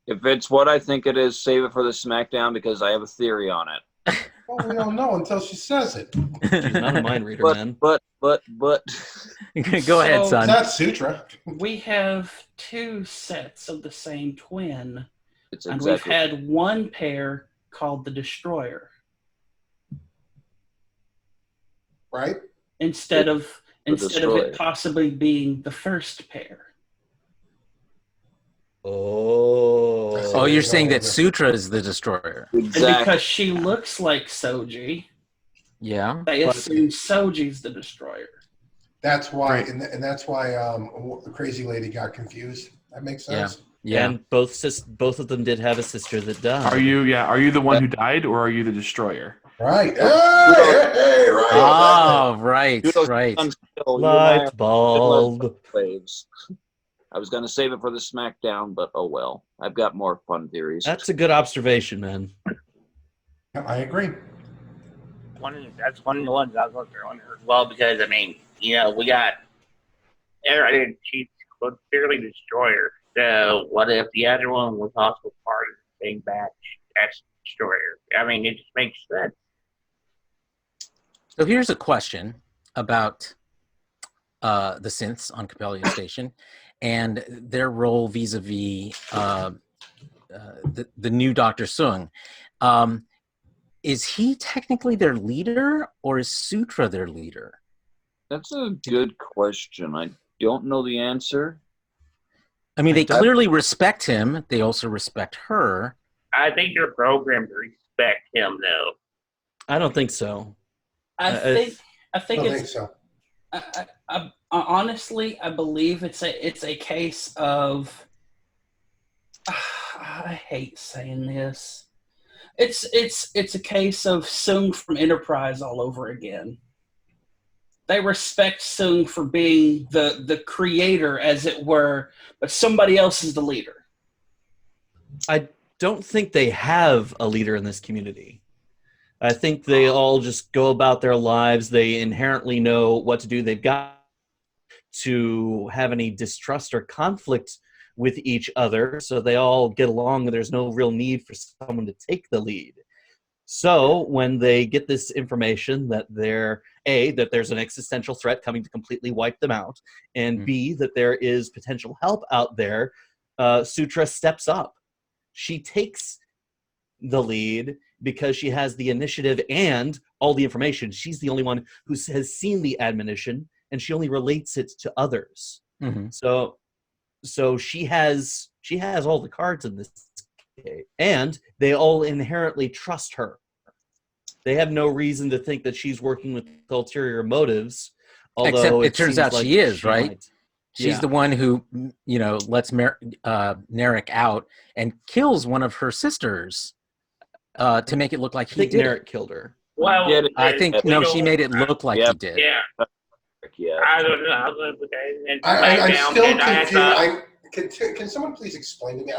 If it's what I think it is, save it for the Smackdown, because I have a theory on it. Well, we don't know until she says it. She's not a mind reader, man. But. Go ahead, son. It's not Sutra. We have 2 sets of the same twin, It's and exactly. we've had one pair called the Destroyer. Right? Instead of Destroyer. it possibly being the first pair. Oh, you're saying that Sutra is the destroyer. And Exactly. because she looks like Soji, Yeah. they assume Soji's the destroyer. That's why, and that's why the crazy lady got confused. That makes Yeah. sense. Yeah. And both of them did have a sister that died. Are you the one who died, or are you the destroyer? Right. Hey, right. Oh, right, Kudos right. to Unskill. You and I Light are bulb. slaves. I was going to save it for the Smackdown, but oh well. I've got more fun theories. That's a good observation, man. I agree. That's one of the ones I was looking at as well, because I mean, we got she's clearly the destroyer. So what if the other one was also part of the same batch as destroyer? I mean, it just makes sense. So here's a question about the synths on Capella Station and their role vis-a-vis the new Dr. Sung. Is he technically their leader, or is Sutra their leader? That's a good question. I don't know the answer. I mean, they clearly respect him. They also respect her. I think you're programmed to respect him, though. I don't think so. I think I don't it's think so. honestly, I believe it's a case of I hate saying this. It's a case of Sung from Enterprise all over again. They respect Sung for being the creator, as it were, but somebody else is the leader. I don't think they have a leader in this community. I think they all just go about their lives. They inherently know what to do. They've got to have any distrust or conflict with each other, so they all get along. There's no real need for someone to take the lead. So when they get this information that that there's an existential threat coming to completely wipe them out, and B, that there is potential help out there, Sutra steps up. She takes the lead because she has the initiative and all the information. She's the only one who has seen the admonition, and she only relates it to others. Mm-hmm. So she has all the cards in this case, and they all inherently trust her. They have no reason to think that she's working with ulterior motives. Although Except it turns out she is, right? might. She's the one who, lets Narek out and kills one of her sisters to make it look like I think Narek killed her. Well, Yeah, I think she made it look like he did. Yeah. Yeah. I don't know. I'm still confused. Can someone please explain to me?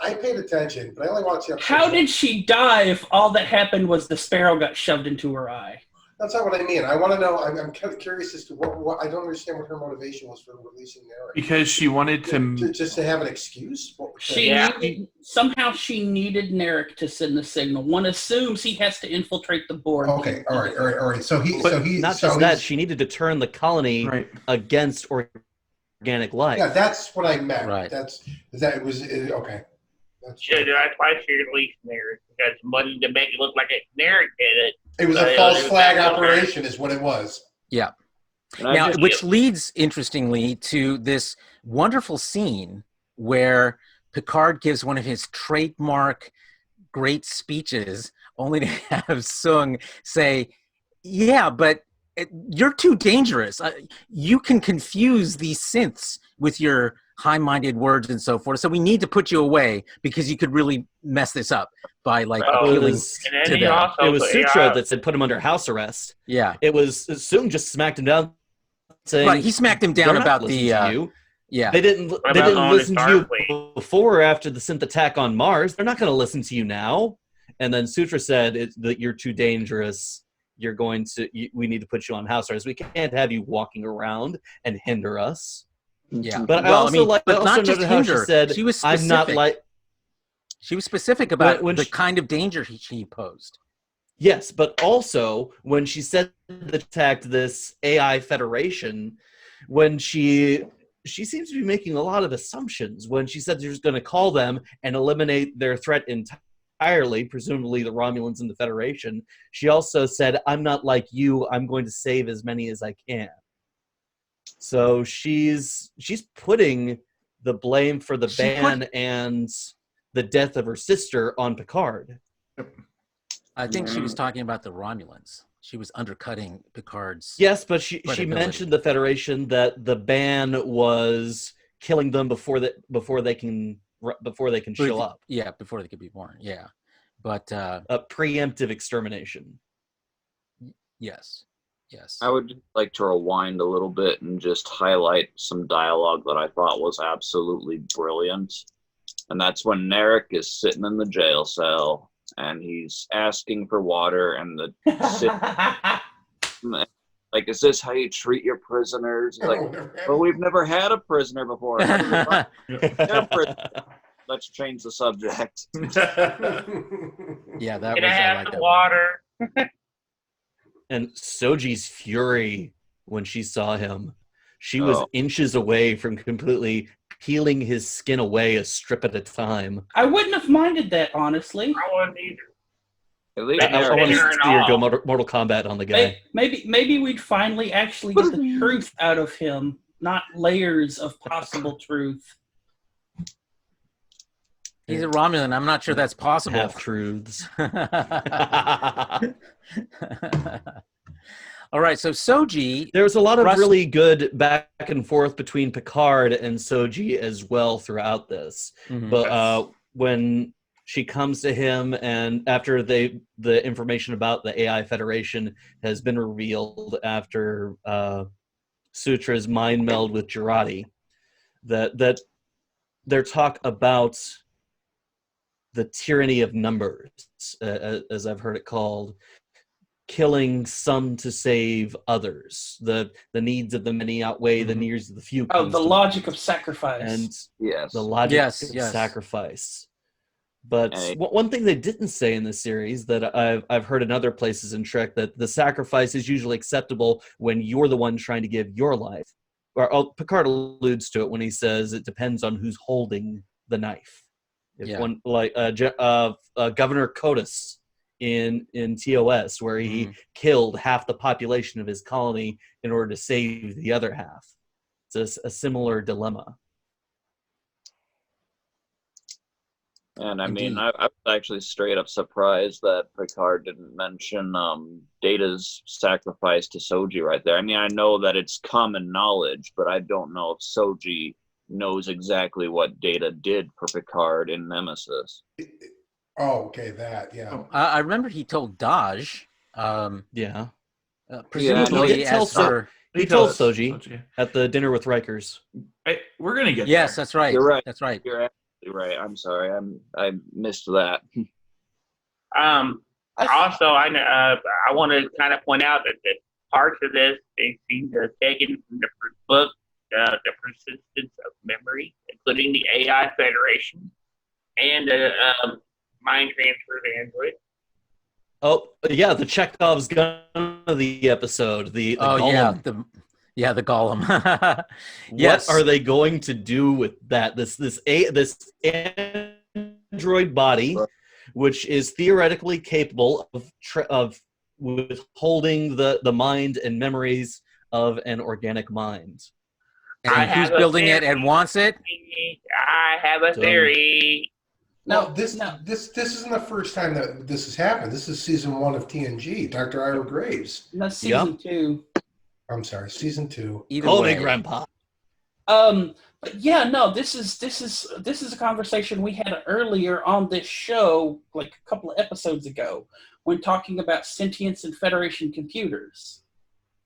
I paid attention, but I only watched the episode. How did she die if all that happened was the sparrow got shoved into her eye? That's not what I mean. I want to know. I'm kind of curious as to what I don't understand what her motivation was for releasing Narek. Because she wanted to just to have an excuse. Somehow she needed Narek to send the signal. One assumes he has to infiltrate the board. Okay, all right. So she needed to turn the colony against organic life. Yeah, that's what I meant. Right. That's okay. That's why she released Narek, because money to make it look like Narek did it. It was a false flag operation, is what it was. Yeah. Now, which leads, interestingly, to this wonderful scene where Picard gives one of his trademark great speeches, only to have Sung say, "Yeah, but you're too dangerous. You can confuse these synths with your high-minded words and so forth. So we need to put you away because you could really mess this up by appealing to them." It was Sutra that said put him under house arrest. Yeah. It was Sung just smacked him down, saying, right. He smacked him down about the. Yeah. They didn't listen to you before or after the synth attack on Mars. They're not going to listen to you now. And then Sutra said that you're too dangerous. We need to put you on house arrest. We can't have you walking around and hinder us. Yeah, but I also noted how she said, she was specific. "I'm not like." She was specific about the kind of danger she posed. Yes, but also when she said attacked this AI Federation, when she seems to be making a lot of assumptions. When she said she was going to call them and eliminate their threat entirely, presumably the Romulans and the Federation, she also said, "I'm not like you. I'm going to save as many as I can." So she's putting the blame for the ban and the death of her sister on Picard. I think she was talking about the Romulans. She was undercutting Picard's. Yes, but she mentioned the Federation, that the ban was killing them before they can show up. Yeah, before they could be born. Yeah, but A preemptive extermination. yes. I would like to rewind a little bit and just highlight some dialogue that I thought was absolutely brilliant. And that's when Narek is sitting in the jail cell and he's asking for water, and like, is this how you treat your prisoners? He's like, well, we've never had a prisoner before. How do we find their prisoner? Let's change the subject. Yeah, that Can was I I have like the that. water? And Soji's fury when she saw him, she was inches away from completely peeling his skin away a strip at a time. I wouldn't have minded that, honestly. I wouldn't either. At least I- I Narek- want to Dinner and see her go all. Mortal Kombat on the guy. Maybe we'd finally actually get the truth out of him, not layers of possible truth. He's a Romulan. I'm not sure that's possible. Half truths. All right, so Soji. There's a lot of Russ- really good back and forth between Picard and Soji as well throughout this. Mhm. But when she comes to him, and after the information about the AI Federation has been revealed after Sutra's mind meld with Jurati, that their talk about the tyranny of numbers, as I've heard it called, killing some to save others. The needs of the many outweigh the needs of the few. Oh, comes the to logic mind. of sacrifice. And Yes. the logic Yes, of yes. sacrifice. But Hey. one thing they didn't say in the series that I've heard in other places in Trek, that the sacrifice is usually acceptable when you're the one trying to give your life. Or Picard alludes to it when he says it depends on who's holding the knife. If Yeah. one, like Governor Kotis in TOS, where he killed half the population of his colony in order to save the other half. It's a similar dilemma. And I Indeed. mean, I was actually straight up surprised that Picard didn't mention Data's sacrifice to Soji right there. I mean, I know that it's common knowledge, but I don't know if Soji knows exactly what Data did for Picard in Nemesis. Oh, okay, that, yeah. I remember he told Daj, Yeah. presumably He did tell as for. He told does, Soji at the dinner with Rikers. Hey, we're gonna get Yes, there. that's right. You're right. That's right. You're absolutely right. I'm sorry. I missed that. Also, I want to kind of point out that the parts of this, they seem to have taken from the first book, the persistence of memory, including the AI Federation and the mind transfer of android. Oh, yeah, the Chekhov's gun of the episode. The Golem. The Golem. What Yes. are they going to do with that? This android body, which is theoretically capable of withholding the mind and memories of an organic mind. I And who's have a building it theory. and wants it? I have a So- theory. No, this isn't the first time that this has happened. This is season 1 of TNG, Dr. Ira Graves. That's season 2. I'm sorry, season 2. Either Call way. me Grandpa. But yeah, no, this is a conversation we had earlier on this show, like a couple of episodes ago, when talking about sentience and Federation computers,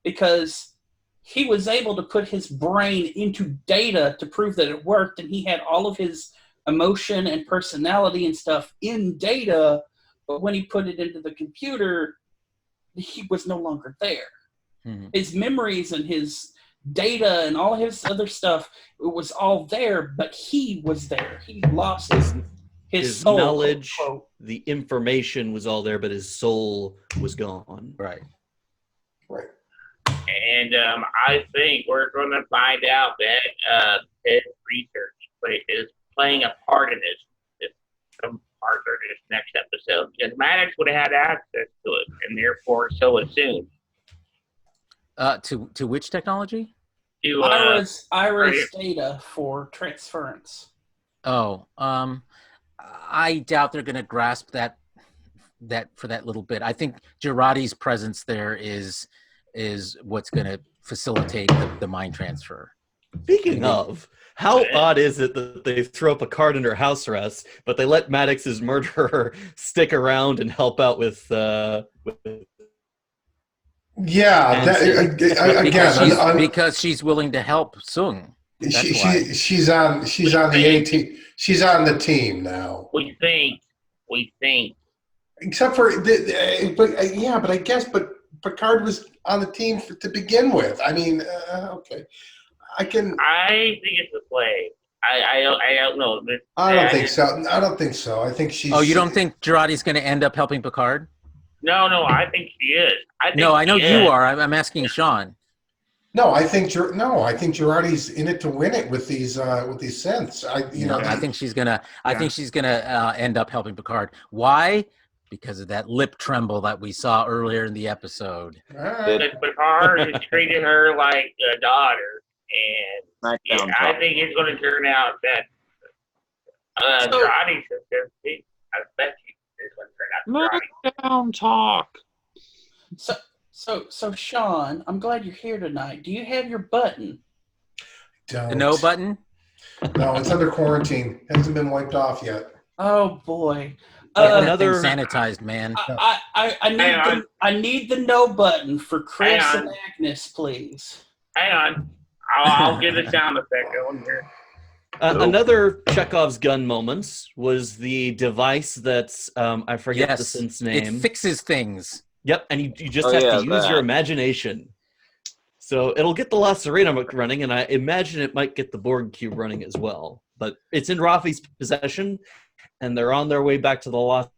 because he was able to put his brain into Data to prove that it worked, and he had all of his emotion and personality and stuff in Data, but when he put it into the computer, he was no longer there. Mhm. His memories and his data and all his other stuff, it was all there, but he was there. He lost his soul, knowledge, quote, unquote. the information was all there, but his soul was gone. Right. Right. And I think we're going to find out that his research is playing a part in this some part of this next episode, because Maddox would have had access to it, and therefore so assumed. To which technology? To Iris data for transference. Oh, I doubt they're going to grasp that for that little bit. I think Girardi's presence there is what's going to facilitate the mind transfer. Speaking of, how odd is it that they throw Picard under house arrest, but they let Maddox's murderer stick around and help out with Yeah, because she's willing to help Sung. She's on the team now. We think. Except for, but I guess Picard was on the team to begin with. I mean, okay, I think it's a play. I don't know. I don't think so. I don't think so. I think she's. Oh, you don't think Girardi's going to end up helping Picard? No, I think she is. I know you are. I'm asking Sean. No, I think Girardi's in it to win it with these synths. I think she's gonna. I think she's gonna end up helping Picard. Why? Because of that lip tremble that we saw earlier in the episode. Picard has treated her like a daughter, and I think it's going to turn out that Girardi's sister. I bet you it's going to turn out Girardi. Smackdown talk. So Sean, I'm glad you're here tonight. Do you have your button? Don't. The no button? No, it's under quarantine. It hasn't been wiped off yet. Oh boy. Another sanitized, man. I need the no button for Chris and Agnes, please. Hang on. I'll get the sound effect going here. Another Chekhov's gun moments was the device that's I forget the synth's name. It fixes things. Yep, and you just have to use your imagination. So it'll get the La Serena running, and I imagine it might get the Borg cube running as well. But it's in Rafi's possession, and they're on their way back to the Lost,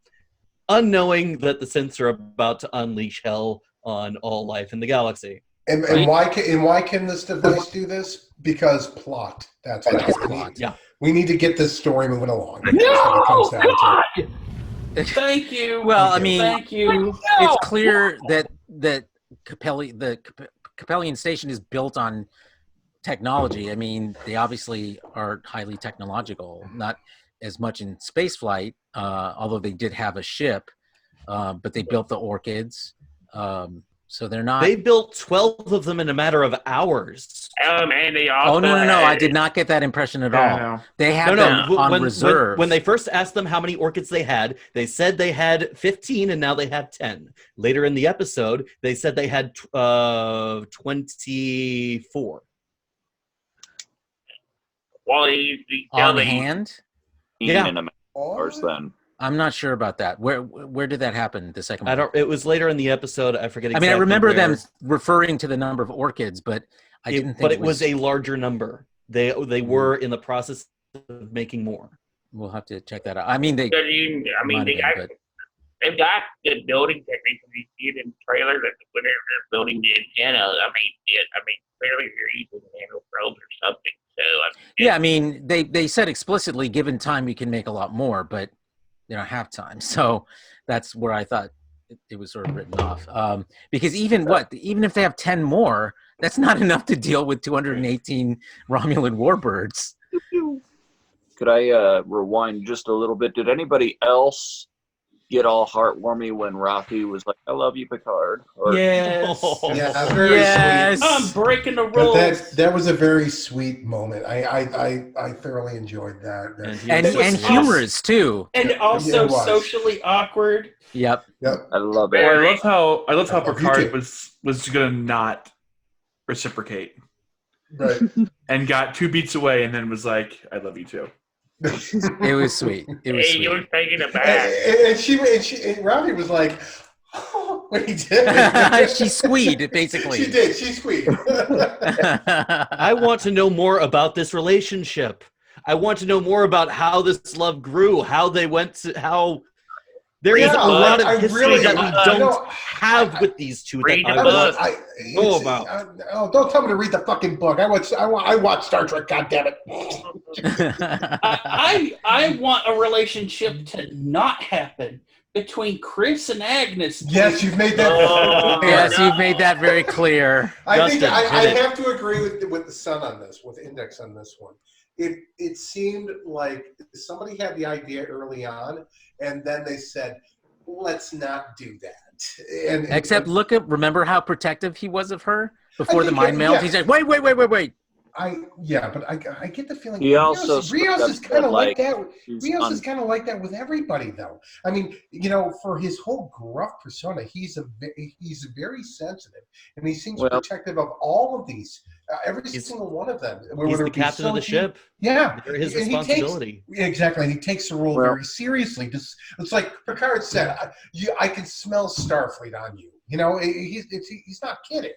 unknowing that the synths are about to unleash hell on all life in the galaxy. And why can this device do this? Because plot. That's why. We need to get this story moving along. No! Thank you. Well, I mean, thank you. It's clear that the Capellian station is built on technology. I mean, they obviously are highly technological, not as much in space flight, although they did have a ship, but they built the Orchids. So they're not. They built 12 of them in a matter of hours. And they also no! I did not get that impression at all. No. They had them on reserve. When they first asked them how many Orchids they had, they said they had 15, and now they have 10. Later in the episode, they said they had 24. Well, on hand. Yeah. In a hours then. I'm not sure about that. Where did that happen? The second one? It was later in the episode. I forget exactly. I mean, I remember them referring to the number of Orchids, but I didn't think. But it was a larger number. They were in the process of making more. We'll have to check that out. I mean, they've got good building techniques. You see it in the trailer that when they're building the antenna. I mean, clearly they're using nano probes or something. So I mean, they said explicitly, given time, you can make a lot more, but they don't have time. So that's where I thought it was sort of written off. Because even if they have 10 more, that's not enough to deal with 218 Romulan warbirds. Could I rewind just a little bit? Did anybody else get all heartwarmy when Rafi was like, "I love you, Picard"? Yes. Yeah, very sweet. I'm breaking the rules. That was a very sweet moment. I thoroughly enjoyed that. And humorous too. And also socially awkward. Yep. I love it. Well, I love how Picard was gonna not reciprocate. Right. And got 2 beats away and then was like, "I love you too." It was sweet. You were taking it back. And Rafi was like, "Oh," when he did. She squeed, basically. She did. She squeed. I want to know more about this relationship. I want to know more about how this love grew, how they went to how. There is a lot of history that we don't have with these two. Read that the book. know about. Don't tell me to read the fucking book. I watch Star Trek. God damn it. I want a relationship to not happen between Chris and Agnes. Yes, you've made that. You've made that very clear. I think I have to agree with the Sun on this, with Index on this one. It seemed like somebody had the idea early on, and then they said, "Let's not do that." Remember how protective he was of her before the mind meld? He's like, wait. I get the feeling He also Rios is kind of like that. he's Rios is kind of like that with everybody, though. I mean, for his whole gruff persona, he's very sensitive, and he seems protective of all of these, every single one of them. He's the captain of the ship. Yeah, They're his and responsibility. Exactly, and he takes the role very seriously. It's like Picard said, I can smell Starfleet on you. He's not kidding.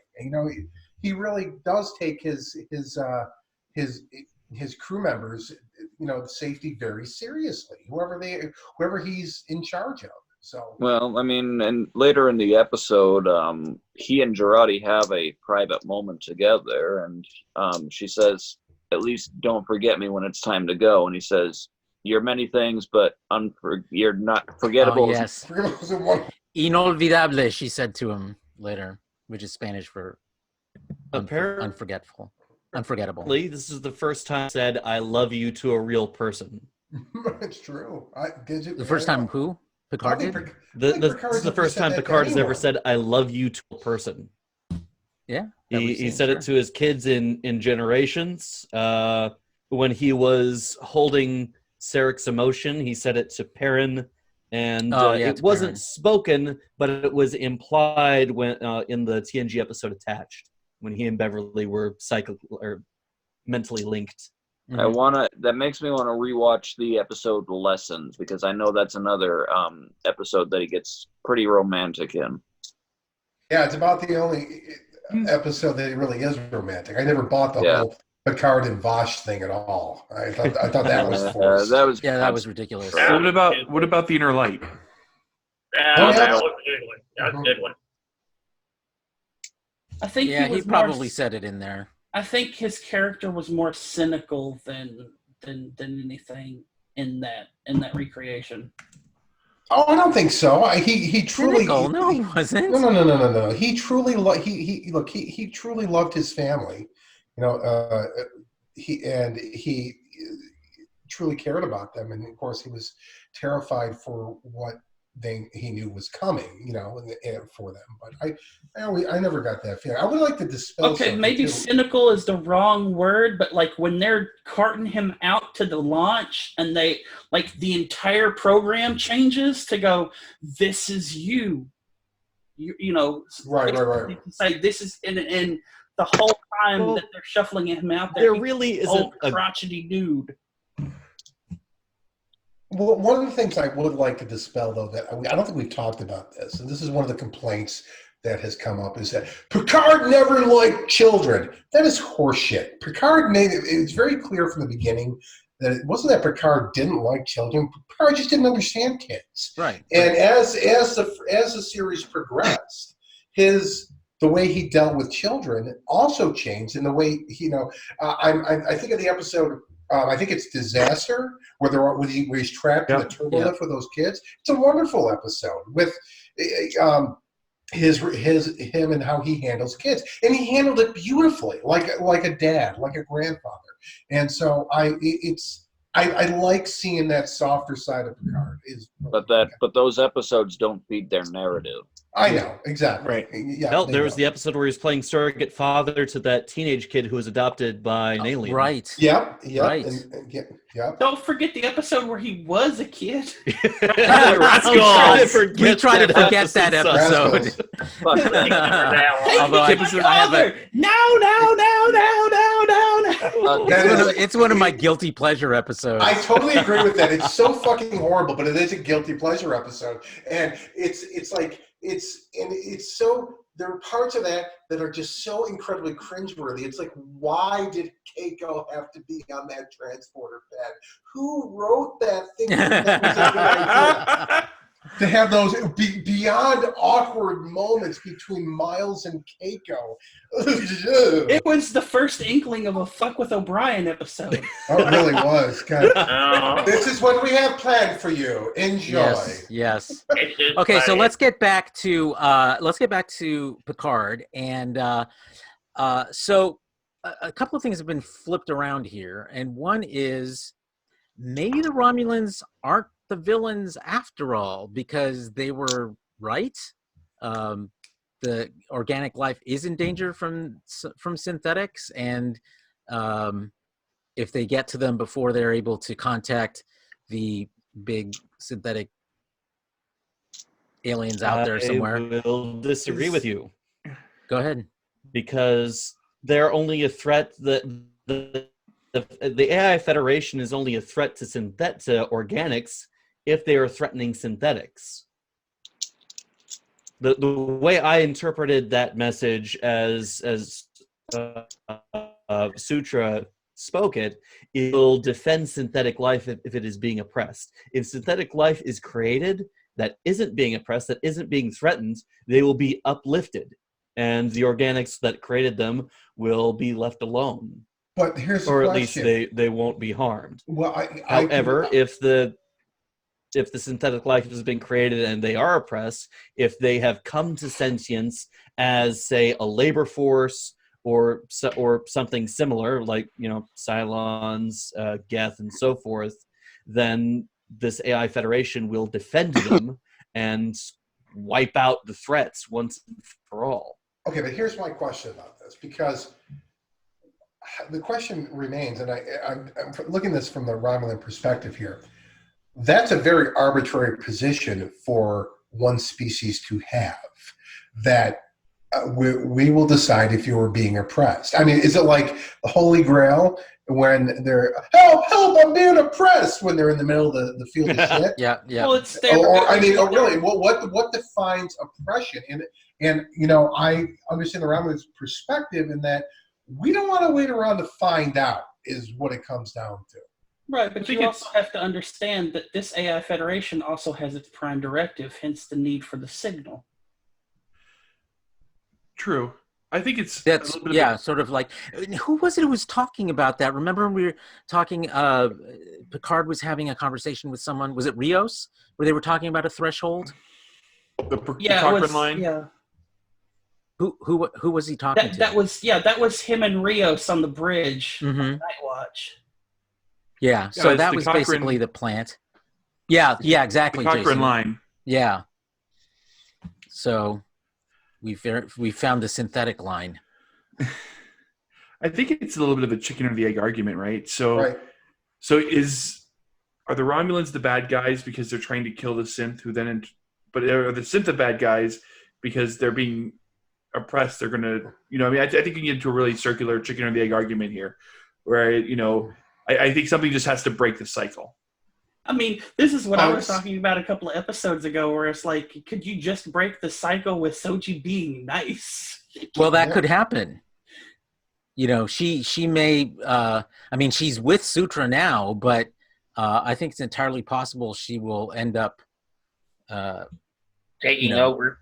He really does take his crew members, safety very seriously. Whoever he's in charge of. So well, I mean, and later in the episode, he and Girardi have a private moment together, and she says, "At least don't forget me when it's time to go." And he says, "You're many things, but you're not forgettable." Oh, yes. Inolvidable, she said to him later, which is Spanish for unforgettable. This is the first time I said I love you to a real person. It's true. The first time who? Picard did? This is the first time Picard has ever said I love you to a person. Yeah. He said it to his kids in Generations. When he was holding Sarek's emotion, he said it to Perrin. And it wasn't Perrin. spoken, but it was implied when in the TNG episode Attached, when he and Beverly were mentally linked. Mm-hmm. That makes me want to rewatch the episode Lessons, because I know that's another episode that he gets pretty romantic in. Yeah, it's about the only episode that really is romantic. I never bought the whole Picard and Vosh thing at all. I thought that was forced. That was ridiculous. What about the Inner Light? That was a good one. That was a good one. I think he probably said it in there. I think his character was more cynical than anything in that recreation. Oh, I don't think so. He truly No, he wasn't. No. He truly he truly loved his family. He truly cared about them, and of course he was terrified for what he knew was coming, for them. But I never got that feeling. I would like to dispel. Okay, maybe cynical is the wrong word, but like when they're carting him out to the launch, and they the entire program changes to go, "This is you." Right. Say this is in the whole time that they're shuffling him out there really isn't a crotchety dude. Well, one of the things I would like to dispel, though, that I don't think we've talked about this, and this is one of the complaints that has come up, is that Picard never liked children. That is horseshit. Picard made it. It's very clear from the beginning that it wasn't that Picard didn't like children. Picard just didn't understand kids. Right. And as the series progressed, the way he dealt with children also changed, in the way I think of the episode. I think it's Disaster, where he's trapped in the turbo lift with those kids. It's a wonderful episode with him and how he handles kids, and he handled it beautifully, like a dad, like a grandfather. And so I like seeing that softer side of Picard. But those episodes don't feed their narrative. I know, exactly. Right. Yeah, There was the episode where he's playing surrogate father to that teenage kid who was adopted by an alien. Right. Yep. Right. Yep. Don't forget the episode where he was a kid. We try to forget that episode. Although it's one of my guilty pleasure episodes. I totally agree with that. It's so fucking horrible, but it is a guilty pleasure episode, and it's so, there are parts of that are just so incredibly cringeworthy. It's like, why did Keiko have to be on that transporter bed? Who wrote that thing? That was a good idea? To have those beyond awkward moments between Miles and Keiko. It was the first inkling of a Fuck with O'Brien episode. Oh, it really was. God. This is what we have planned for you. Enjoy. Yes. Okay, so let's get back to Picard, and so a couple of things have been flipped around here, and one is maybe the Romulans aren't the villains after all, because they were right. The organic life is in danger from synthetics, and if they get to them before they're able to contact the big synthetic aliens out there somewhere. I will disagree with you Go ahead. because they're only a threat that the AI Federation is only a threat to organics if they are threatening synthetics. The way I interpreted that message as Sutra spoke it will defend synthetic life if it is being oppressed. If synthetic life is created that isn't being oppressed, that isn't being threatened, they will be uplifted, and the organics that created them will be left alone. But here's the or at question. least they won't be harmed. Well, However, if the synthetic life has been created and they are oppressed, if they have come to sentience as, say, a labor force or something similar, like, you know, Cylons, Geth, and so forth, then this AI Federation will defend them and wipe out the threats once and for all. Okay, but here's my question about this, because the question remains, and I'm looking at this from the Romulan perspective here. That's a very arbitrary position for one species to have, that we will decide if you are being oppressed. I mean, is it like the Holy Grail when they're, help, I'm being oppressed, when they're in the middle of the field of shit? Yeah. Well, it's there. Really, what defines oppression? And you know, I understand the Romulan's perspective in that we don't want to wait around to find out, is what it comes down to. Right, but you also have to understand that this AI Federation also has its prime directive, hence the need for the signal. True. I think it's That's sort of like, who was it who was talking about that? Remember when we were talking, Picard was having a conversation with someone, was it Rios, where they were talking about a threshold? the Cochrane line. Yeah. Who was he talking to? That was him and Rios on the bridge on Mhm. Night Watch. Yeah, so it's that the was Cochrane- basically the plant. Yeah, exactly. The Cochrane Jason. line. Yeah. So we found the synthetic line. I think it's a little bit of a chicken or the egg argument, right? So, Right. are the Romulans the bad guys because they're trying to kill the synth, but are the synth the bad guys because they're being oppressed? They're gonna, I think you can get into a really circular chicken or the egg argument here, where I think something just has to break the cycle. I mean, this is what I was talking about a couple of episodes ago, where it's like, could you just break the cycle with Soji being nice? Well, that could happen. She may. She's with Sutra now, but I think it's entirely possible she will end up Taking over.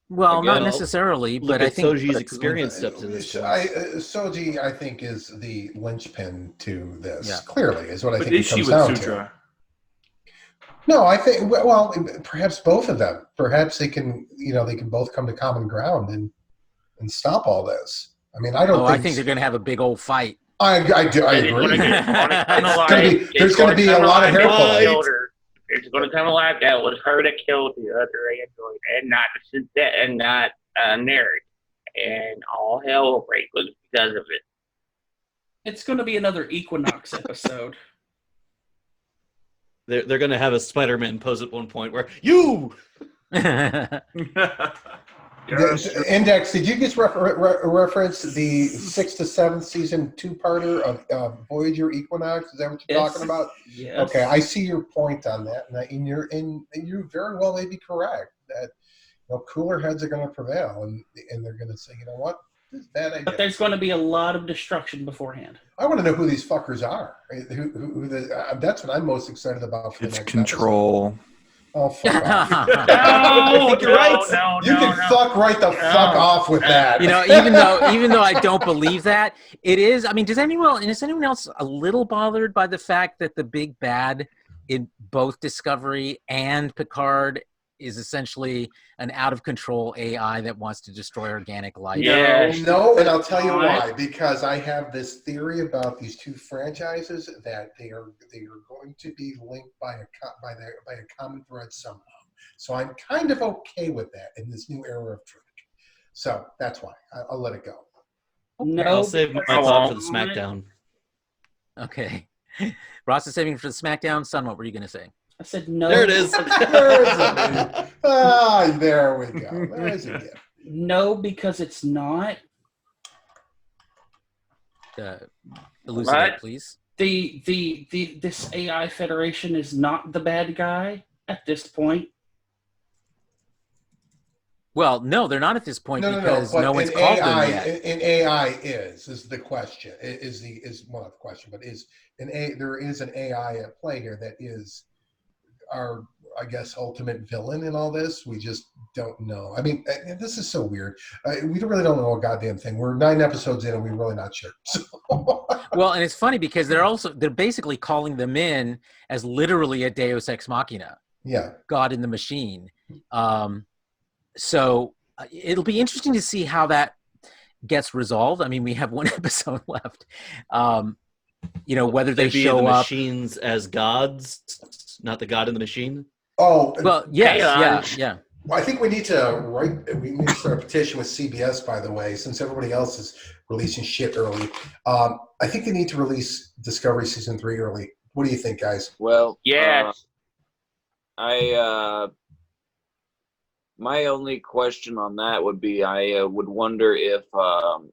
Well, not Well, necessarily, Look but I at think Soji's experience up to this point. Soji, I think, is the linchpin to this. Yeah. Clearly, is what I But think is it she comes with down Sutra? to. No, I think perhaps both of them. Perhaps they can, they can both come to common ground and stop all this. I mean, I don't. I think they're going to have a big old fight. I agree. There's going to be a lot of hair pulling. There's going to come a life that was her that killed the other android, and not Nerd, and all hell will break loose because of it. It's going to be another Equinox episode. They're going to have a Spider-Man pose at one point where you. Index, did you just reference the 6th to 7th season 2-parter of Voyager Equinox? Is that what you're talking about? Yes. Okay, I see your point on that, and you very well may be correct that cooler heads are going to prevail, and they're going to say, you know what, this is a bad idea. But there's going to be a lot of destruction beforehand. I want to know who these fuckers are. That's what I'm most excited about for the It's next Control. episode. Oh, fuck off. I think you're right. You can fuck right the fuck off with that. Even though I don't believe that, it is. I mean, is anyone else a little bothered by the fact that the big bad in both Discovery and Picard is essentially an out-of-control AI that wants to destroy organic life? No, and I'll tell you why. Because I have this theory about these two franchises that they are going to be linked by a common thread somehow. So I'm kind of okay with that in this new era of Trek. So that's why I'll let it go. No, I'll save my thought for the SmackDown. Okay. Ross is saving for the Smackdown. Son, what were you going to say? I said no. There it is. There we go. There's a gift. No, because it's not. Elucidate, What? please. This AI Federation is not the bad guy at this point. Well, no, they're not at this point because but no one's an called AI, them yet. An AI is the question. Well, not the question, but there is an AI at play here that is our, I guess, ultimate villain in all this. We just don't know. I mean, this is so weird. We really don't know a goddamn thing. We're 9 episodes in and we're really not sure. So. Well, and it's funny because they're basically calling them in as literally a Deus Ex Machina. Yeah. God in the machine. So it'll be interesting to see how that gets resolved. I mean, we have 1 episode left. Whether they be show the up machines as gods, not the god in the machine. Oh, well, yes, yeah. Well, I think we need to start a petition with CBS, by the way, since everybody else is releasing shit early. I think they need to release Discovery Season 3 early. What do you think, guys? Well, Yes. My only question on that would be, I would wonder if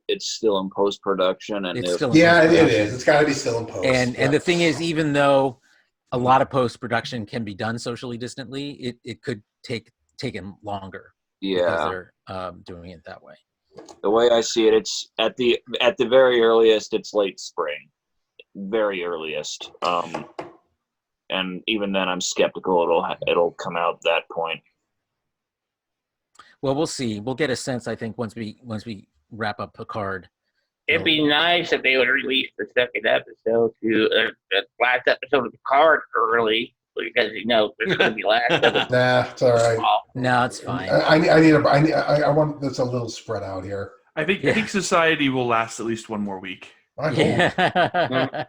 it's still in post-production. And It's if, still in Yeah, it post-production. is. It's got to be still in post. And the thing is, even though a lot of post-production can be done socially distantly, it could take them longer because yeah, they're doing it that way. the way I see it, it's at the very earliest, it's late spring, very earliest. And even then, I'm skeptical it'll come out at that point. Well, we'll see. We'll get a sense, I think, once we wrap up Picard. It'd be nice if they would release the second episode to the last episode of Picard early, because there's going to be last episode. Nah, it's all right. No, it's fine. I want this a little spread out here. I think Society will last at least 1 more week. I hope. Yeah.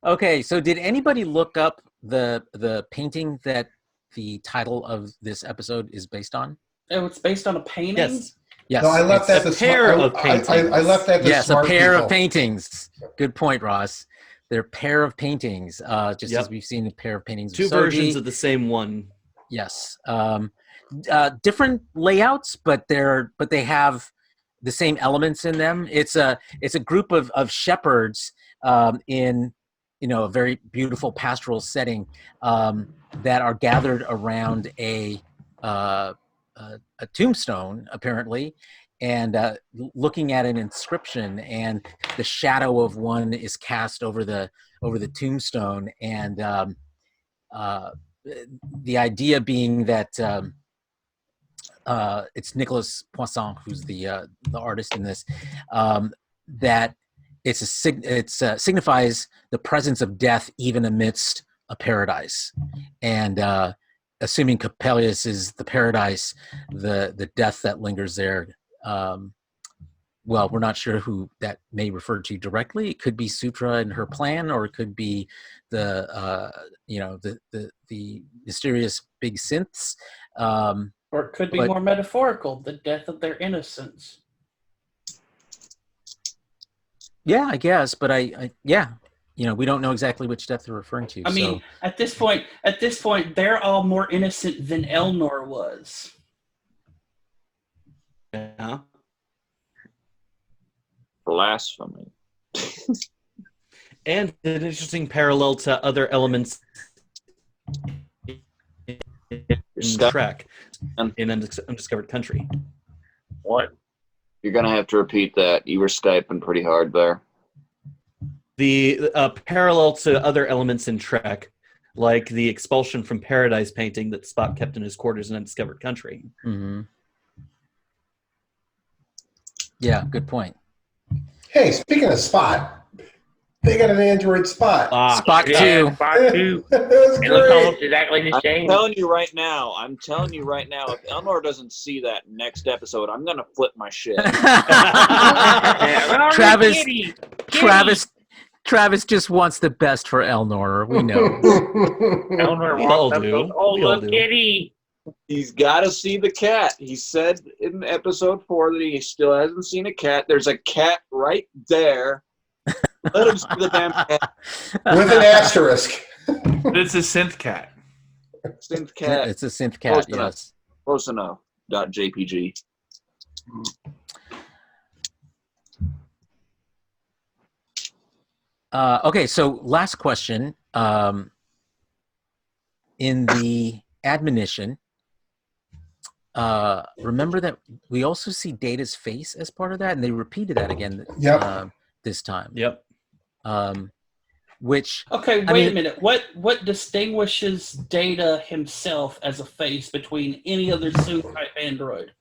Okay, so did anybody look up the painting that the title of this episode is based on? Oh, it's based on a painting? Yes. Yes. No, I left that a to pair smart, of paintings. I left that to Yes, a smart pair people. of paintings. Good point, Ross. They're a pair of paintings, just Yep. as we've seen a pair of paintings. 2 of Soji. versions of the same one. Yes. Different layouts, but they have the same elements in them. It's a group of shepherds in a very beautiful pastoral setting that are gathered around a tombstone, apparently, and looking at an inscription, and the shadow of one is cast over the tombstone, and the idea being that it's Nicolas Poisson, who's the artist in this, that it signifies the presence of death even amidst a paradise, and assuming Coppelius is the paradise, the death that lingers there. Well, we're not sure who that may refer to directly. It could be Sutra and her plan, or it could be the mysterious big synths. Or it could be But- more metaphorical, the death of their innocence. Yeah, I guess, but we don't know exactly which death they're referring to. I mean, at this point, they're all more innocent than Elnor was. Yeah. Blasphemy. And an interesting parallel to other elements in Trek in Undiscovered Country. What? You're going to have to repeat that. You were Skyping pretty hard there. The parallel to other elements in Trek, like the expulsion from paradise painting that Spock kept in his quarters in Undiscovered Country. Mm-hmm. Yeah, good point. Hey, speaking of Spot, they got an Android Spot. Spock Yeah, 2. Spock 2. That was It looks great. almost exactly the I'm same. telling you right now, if Elnor doesn't see that next episode, I'm going to flip my shit. Yeah, Travis- Kitty. Travis just wants the best for Elnor. We know. Elnor We all walks up do. and goes, "Oh, We all look, do. Kitty." He's got to see the cat. He said in episode 4 that he still hasn't seen a cat. There's a cat right there. Let him see the damn cat. With an asterisk. But it's a synth cat. Synth cat. It's a synth cat, Close enough. yes. Close enough. .jpg. Okay, so last question. In the admonition, remember that we also see Data's face as part of that, and they repeated that again this time. Yep. Which Okay, wait a minute. What distinguishes Data himself as a face between any other suit type android?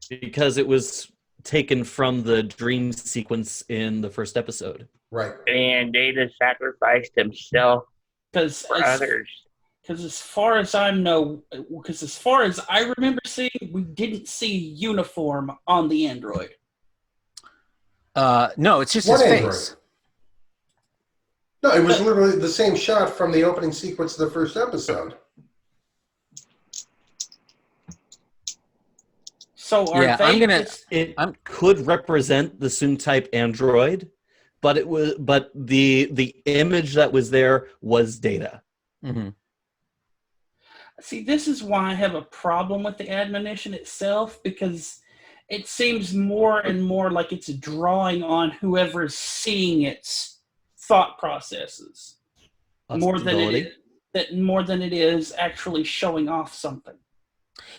Because it was taken from the dream sequence in the first episode. Right. And Data sacrificed himself Because for others. as far as I know, because as far as I remember seeing, we didn't see uniform on the android. no, it's just What his android? face. No, it was literally the same shot from the opening sequence of the first episode. So are Yeah, they It could represent the Soon type android, but the image that was there was Data. Mm-hmm. See, this is why I have a problem with the admonition itself, because it seems more and more like it's drawing on whoever's seeing its thought processes more than it is actually showing off something.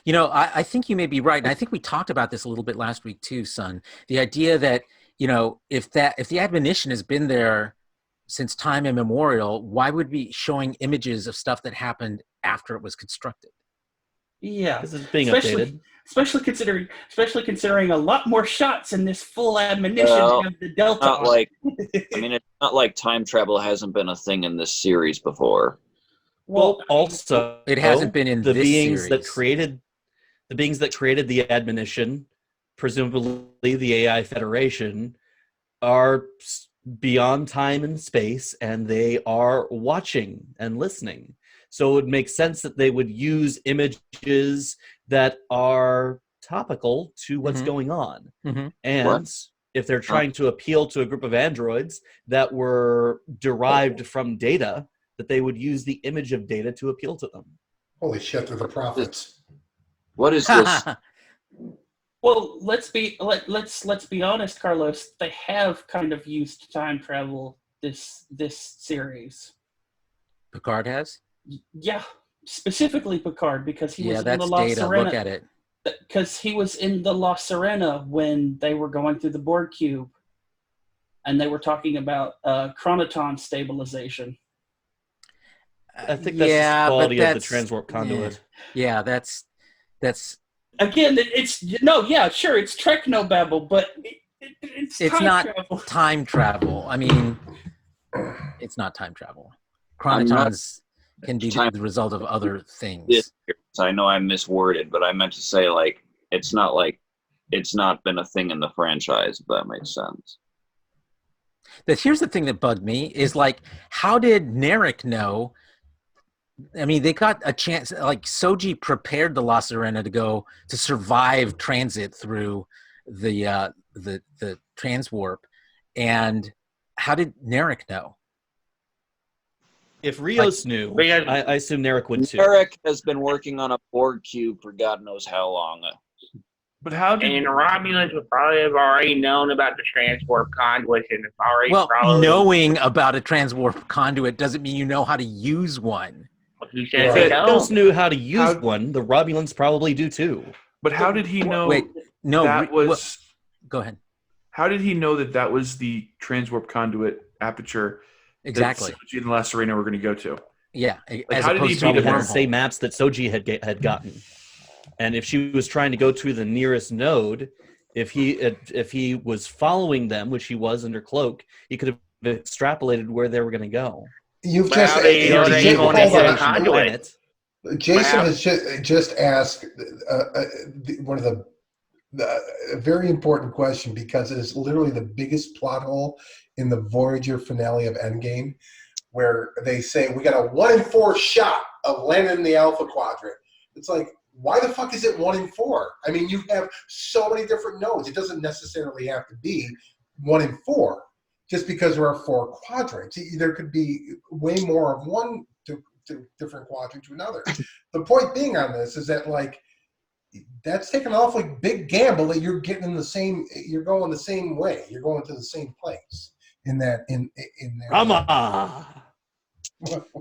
You know, I think you may be right, and I think we talked about this a little bit last week too, son. The idea that, you know, if the admonition has been there since time immemorial, why would we be showing images of stuff that happened after it was constructed? Yeah, Because it's being updated. especially considering a lot more shots in this full admonition Well, have the Delta. Not on like, it. I mean, it's not like time travel hasn't been a thing in this series before. Well, also, It hasn't been in the this beings series. that created the admonition, presumably the AI Federation, are beyond time and space, and they are watching and listening. So it would make sense that they would use images that are topical to what's going on. Mm-hmm. And if they're trying to appeal to a group of androids that were derived from Data, that they would use the image of Data to appeal to them. Holy shit, they're the prophets. What is this? Well, let's be honest, Carlos. They have kind of used time travel this series. Picard has? Yeah, specifically Picard, because he was in that's the La Data. Serena. Look at it. Because he was in the La Serena when they were going through the Borg cube, and they were talking about chronoton stabilization. I think that's the quality of the transwarp conduit. Yeah, that's Again, it's it's technobabble, but it's time not travel. time travel. I mean, it's not time travel. Chronotons can be the result of other things. I know I misworded, but I meant to say, like, it's not like it's not been a thing in the franchise, if that makes sense. But here's the thing that bugged me is, like, how did Narek know? I mean, they got a chance, like Soji prepared the La Serena to survive transit through the transwarp. And how did Narek know? If Rios knew, I assume Narek would too. Narek has been working on a Borg cube for God knows how long. But how did... And Romulans would probably have already known about the transwarp conduit and knowing about a transwarp conduit doesn't mean you know how to use one. Who says If they Rios don't? knew how to use one, the Romulans probably do too. But how did he know Go ahead. How did he know that was the transwarp conduit aperture exactly that Soji and La Serena were going to go to? Yeah. Like, how did he Probably beat had a the same maps that Soji had gotten. And if she was trying to go to the nearest node, if he was following them, which he was under cloak, he could have extrapolated where they were going to go. You've Well, just they hold on. conduit. Jason has just asked one of the a very important question, because it is literally the biggest plot hole in the Voyager finale of Endgame, where they say we got a 1 in 4 shot of landing in the Alpha Quadrant. It's like, why the fuck is it 1 in 4? I mean, you have so many different nodes. It doesn't necessarily have to be 1 in 4, just because there are 4 quadrants. There could be way more of one to different quadrant to another. The point being on this is that like that's taking an awfully big gamble that you're getting you're going the same way. You're going to the same place in that in there. Rama.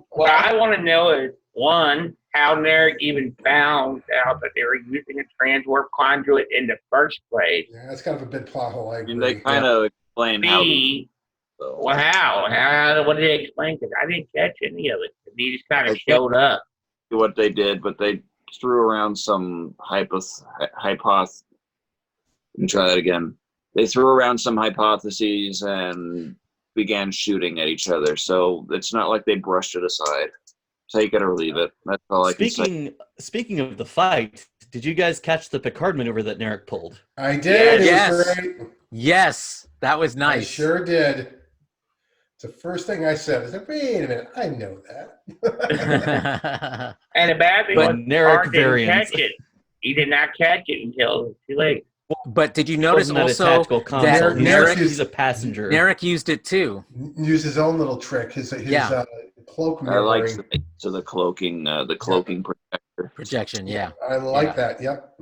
What I want to know is, one, how Merrick even found out that they were using a transwarp conduit in the first place. Yeah, that's kind of a big plot hole. I agree. And they kind of explain how. B, well, how? What did they explain? Because I didn't catch any of it. He just kind of showed up. What they did, but they threw around some hypotheses. Try that again. They threw around some hypotheses and began shooting at each other. So it's not like they brushed it aside. Take it or leave it. That's all I can say. Speaking of the fight, did you guys catch the Picard maneuver that Narek pulled? I did. Yes. It was great. Yes, that was I nice. sure did. It's the first thing I said. I said, wait a minute, I know that. And the bad thing But was, Narek Picard didn't variants. catch it. He did not catch it until it was too late. But did you notice Wasn't that a also tactical that console? Narek He's a passenger. Narek used it too? Use his own little trick, his cloak I like mirroring. the cloaking projector. Projection, yeah. I like that. Yep.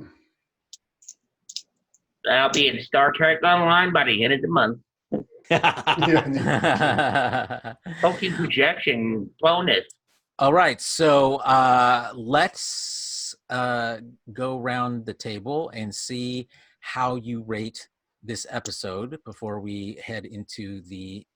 That'll be in Star Trek Online by the end of the month. Yeah. Focusing projection bonus. All right, so let's go around the table and see how you rate this episode before we head into the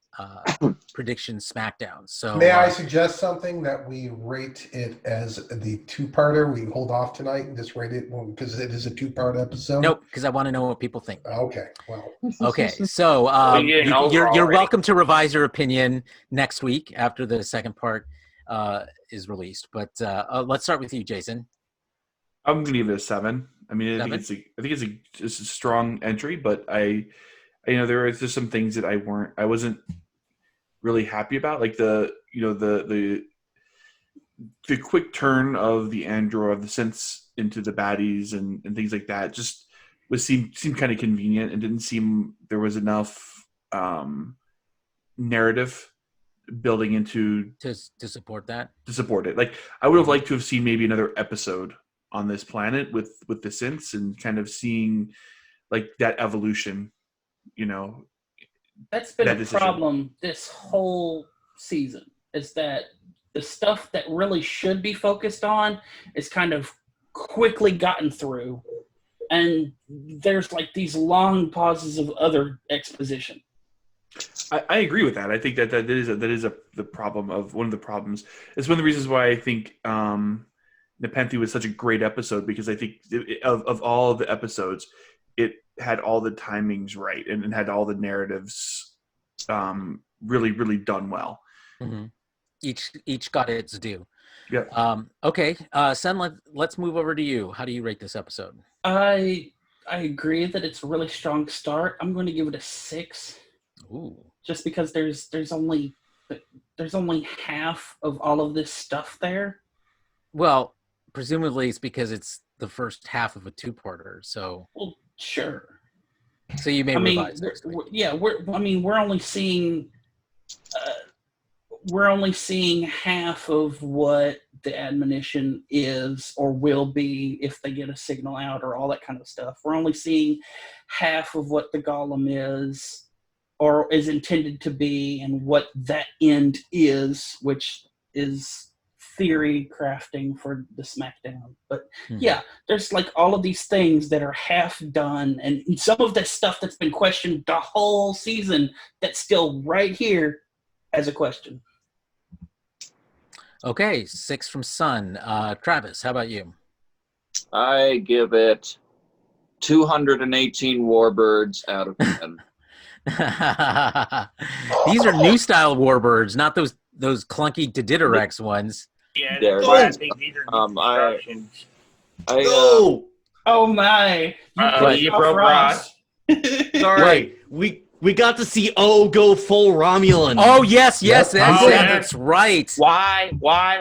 Prediction Smackdown. So May I suggest something that we rate it as the 2-parter? We hold off tonight and just rate it because it is a 2-part episode. Nope, because I want to know what people think. Okay. Well. Okay, so you're welcome to revise your opinion next week after the second part is released. But let's start with you, Jason. I'm gonna give it a 7. I mean, I think it's a strong entry, but there are just some things that I wasn't really happy about, like the quick turn of the android of the synths into the baddies and things like that. Just seemed kind of convenient and didn't seem there was enough narrative building into to support that. To support it. Like I would have liked to have seen maybe another episode on this planet with the synths and kind of seeing like that evolution. That's been that a decision. problem this whole season, is that the stuff that really should be focused on is kind of quickly gotten through, and there's like these long pauses of other exposition. I agree with that. I think that is the problem of one of the problems. It's one of the reasons why I think Nepenthe was such a great episode, because I think of all of the episodes, it had all the timings right and had all the narratives really, really done well. Mm-hmm. Each got its due. Yeah. Okay, Sen, let's move over to you. How do you rate this episode? I agree that it's a really strong start. I'm going to give it a 6. Ooh. Just because there's only half of all of this stuff there. Well, presumably it's because it's the first half of a 2-parter. So. Well, sure. So you may revise next week. We're only seeing half of what the admonition is or will be if they get a signal out or all that kind of stuff. We're only seeing half of what the golem is or is intended to be and what that end is, which is theory crafting for the Smackdown. But yeah, there's like all of these things that are half done, and some of this stuff that's been questioned the whole season that's still right here as a question. Okay, 6 from Sun. Travis, how about you? I give it 218 warbirds out of 10. These are new style warbirds, not those clunky Didirex ones. Yeah, There. I think these are instructions. No! Oh my! You broke Ross. Sorry, we got to see O go full Romulan. Oh yes, Oh, yeah. that's right. Why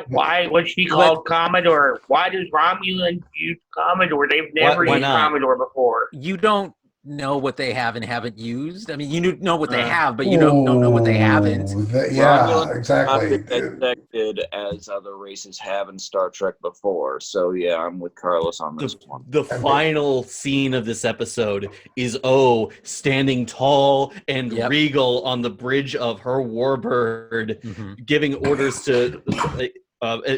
was she called Commodore? Why does Romulan use Commodore? They've never Why used not? Commodore before. You don't know what they have and haven't used? I mean, you know what they have, but you don't know what they haven't. Yeah, Romulans exactly. not been dissected as other races have in Star Trek before. So yeah, I'm with Carlos on this one. The final scene of this episode is O standing tall and Yep. regal on the bridge of her warbird, Mhm. giving orders to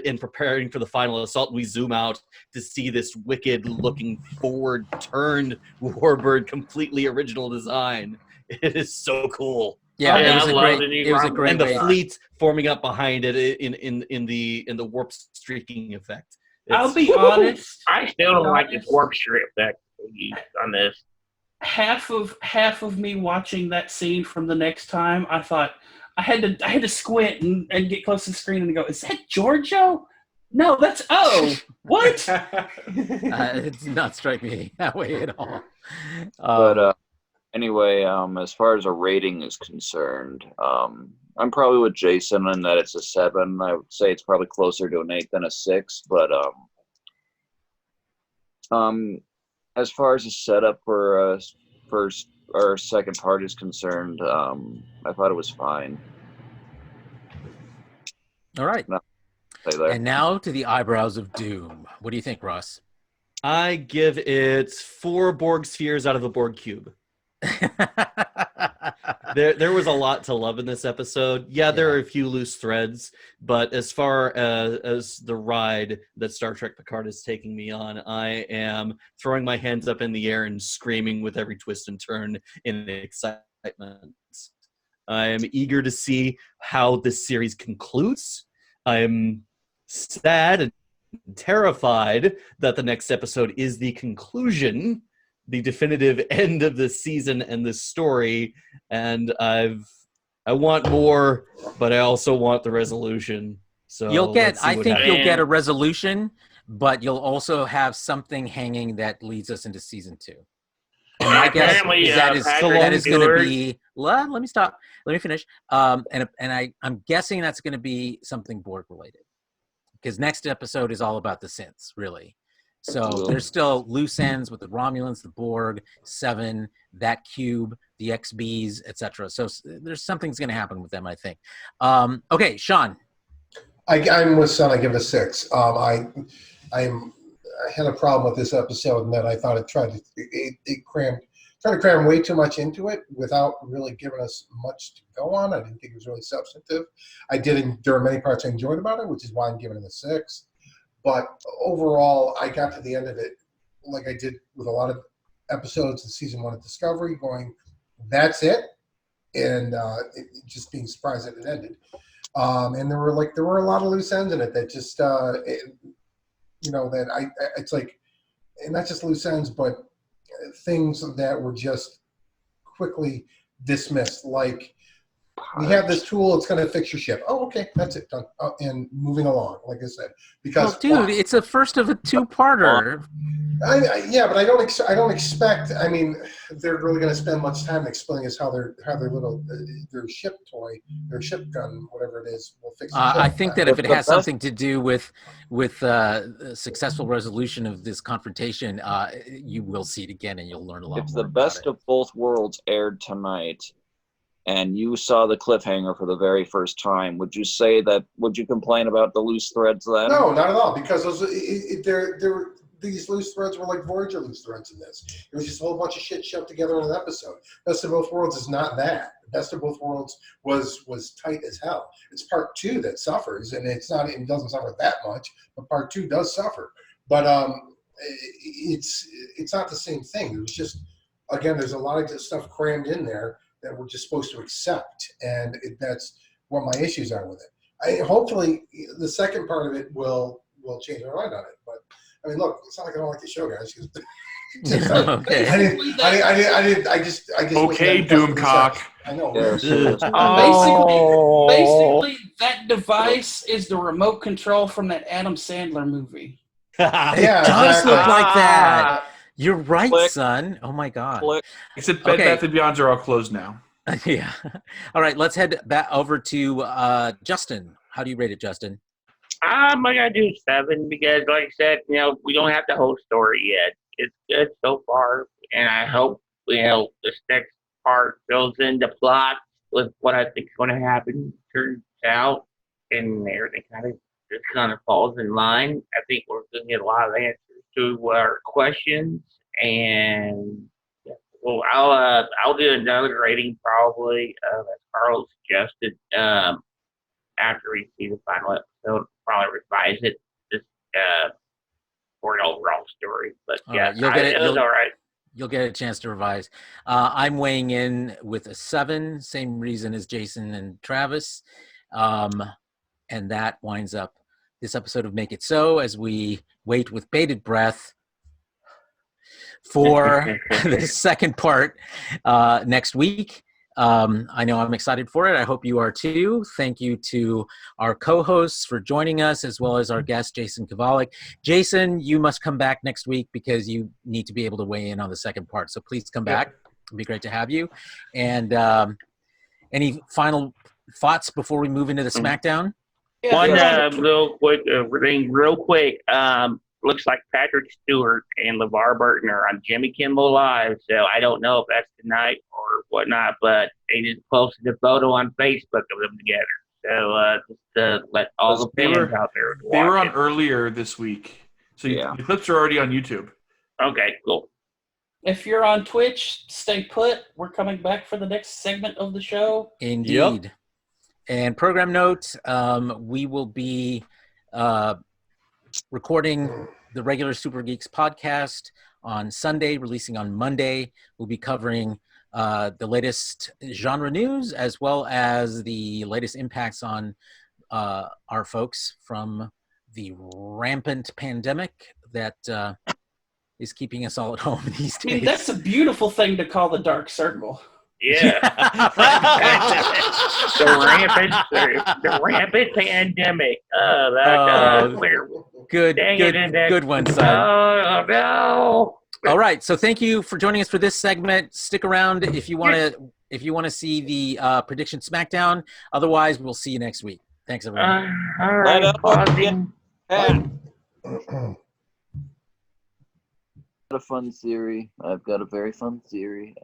in preparing for the final assault. We zoom out to see this wicked looking forward turned warbird, completely original design. It is so cool. Yeah, Yeah, it was I a love great. the new It was a Romulan great And the way. fleet forming up behind it in the warp streaking effect. I'll be honest. I still don't like this warp streak effect they used on this. Half of me watching that scene from the next time, I thought I had to squint and get close to the screen and go, is that Giorgio? No, that's what? It did not strike me that way at all. But anyway, as far as a rating is concerned, I'm probably with Jason in that it's a 7. I would say it's probably closer to an 8 than a 6. But as far as the setup for first or second part is concerned, I thought it was fine. All right. Stay there. And now to the eyebrows of doom. What do you think, Russ? I give it 4 Borg spheres out of a Borg cube. There was a lot to love in this episode. Yeah, there are a few loose threads, but as far as the ride that Star Trek Picard is taking me on, I am throwing my hands up in the air and screaming with every twist and turn in excitement. I am eager to see how this series concludes. I'm sad and terrified that the next episode is the conclusion, the definitive end of this season and this story, and I want more, but I also want the resolution. So You'll get. let's see I what think happens. you'll get a resolution, but you'll also have something hanging that leads us into season 2. And my guess Apparently, is that is going to Stewart- be. Let me stop. Let me finish. I'm guessing that's going to be something Borg related, because next episode is all about the synths, really. So Cool. there's still loose ends with the Romulans, the Borg, 7, that cube, the XBs, etc. So there's something's going to happen with them, I think. Okay, Sean. I'm with Son. I give it a 6. I had a problem with this episode in that I thought it tried to cram way too much into it without really giving us much to go on. I didn't think it was really substantive. There are many parts I enjoyed about it, which is why I'm giving it a 6. But overall, I got to the end of it like I did with a lot of episodes in season 1 of Discovery, going, "That's it," and just being surprised that it ended. And there were a lot of loose ends in it that just it's like, and not just loose ends, but things that were just quickly dismissed. Like, we have this tool, it's going to fix your ship. Oh, okay, that's it, done. And moving along, like I said, because It's a first of a 2-parter. Yeah, but I don't expect. I mean, they're really going to spend much time explaining us how their little their ship toy, their ship gun, whatever it is, will fix. The ship. I think that if it has something to do with successful resolution of this confrontation, you will see it again, and you'll learn a lot. If more the about best it. of both worlds aired tonight, and you saw the cliffhanger for the very first time, would you complain about the loose threads then? No, not at all, because these loose threads were like Voyager loose threads in this. It was just a whole bunch of shit shoved together in an episode. Best of Both Worlds is not that. Best of Both Worlds was tight as hell. It's part 2 that suffers, and it doesn't suffer that much, but part 2 does suffer. But it's not the same thing. It was just, again, there's a lot of stuff crammed in there that we're just supposed to accept, and that's what my issues are with it. Hopefully, the second part of it will change my mind on it. But I mean, look, it's not like I don't like the show, guys. Okay. I just Okay, Doomcock. I know. Yeah, Basically, that device is the remote control from that Adam Sandler movie. Yeah, It does exactly. look like that. You're right, Click. son. Oh my God. Click. Except Bed Okay. Bath & Beyonds are all closed now. Yeah. All right, let's head back over to Justin. How do you rate it, Justin? I'm gonna do 7 because, like I said, we don't have the whole story yet. It's good so far, and I hope this next part fills in the plot with what I think is going to happen, turns out, and everything kind of falls in line. I think we're going to get a lot of answers to our questions, and yeah, well, I'll do another rating probably, as Carl suggested. After we see the final episode, probably revise it just for an overall story. But All yeah, right, you'll get it. it was all right. You'll get a chance to revise. I'm weighing in with a 7, same reason as Jason and Travis. And that winds up this episode of Make It So as we wait with bated breath for the second part next week. I know I'm excited for it. I hope you are too. Thank you to our co-hosts for joining us, as well as our guest, Jason Kovalik. Jason, you must come back next week because you need to be able to weigh in on the second part. So please come back. It'd be great to have you. And any final thoughts before we move into the Smackdown? One real quick thing, real quick. Looks like Patrick Stewart and LeVar Burton are on Jimmy Kimmel Live, so I don't know if that's tonight or whatnot, but they just posted a photo on Facebook of them together. So just to let all the fans out there watch. They were on earlier this week, so the clips are already on YouTube. Okay, cool. If you're on Twitch, stay put. We're coming back for the next segment of the show. Indeed. Yep. And program note, we will be recording the regular Super Geeks podcast on Sunday, releasing on Monday. We'll be covering the latest genre news as well as the latest impacts on our folks from the rampant pandemic that is keeping us all at home these days. I mean, that's a beautiful thing to call the dark circle. Yeah. the rampant pandemic. Good one, son. Oh, no. All right, so thank you for joining us for this segment. Stick around if you want to see the Prediction Smackdown. Otherwise, we'll see you next week. Thanks, everyone. All right. A fun theory. I've got a very fun theory.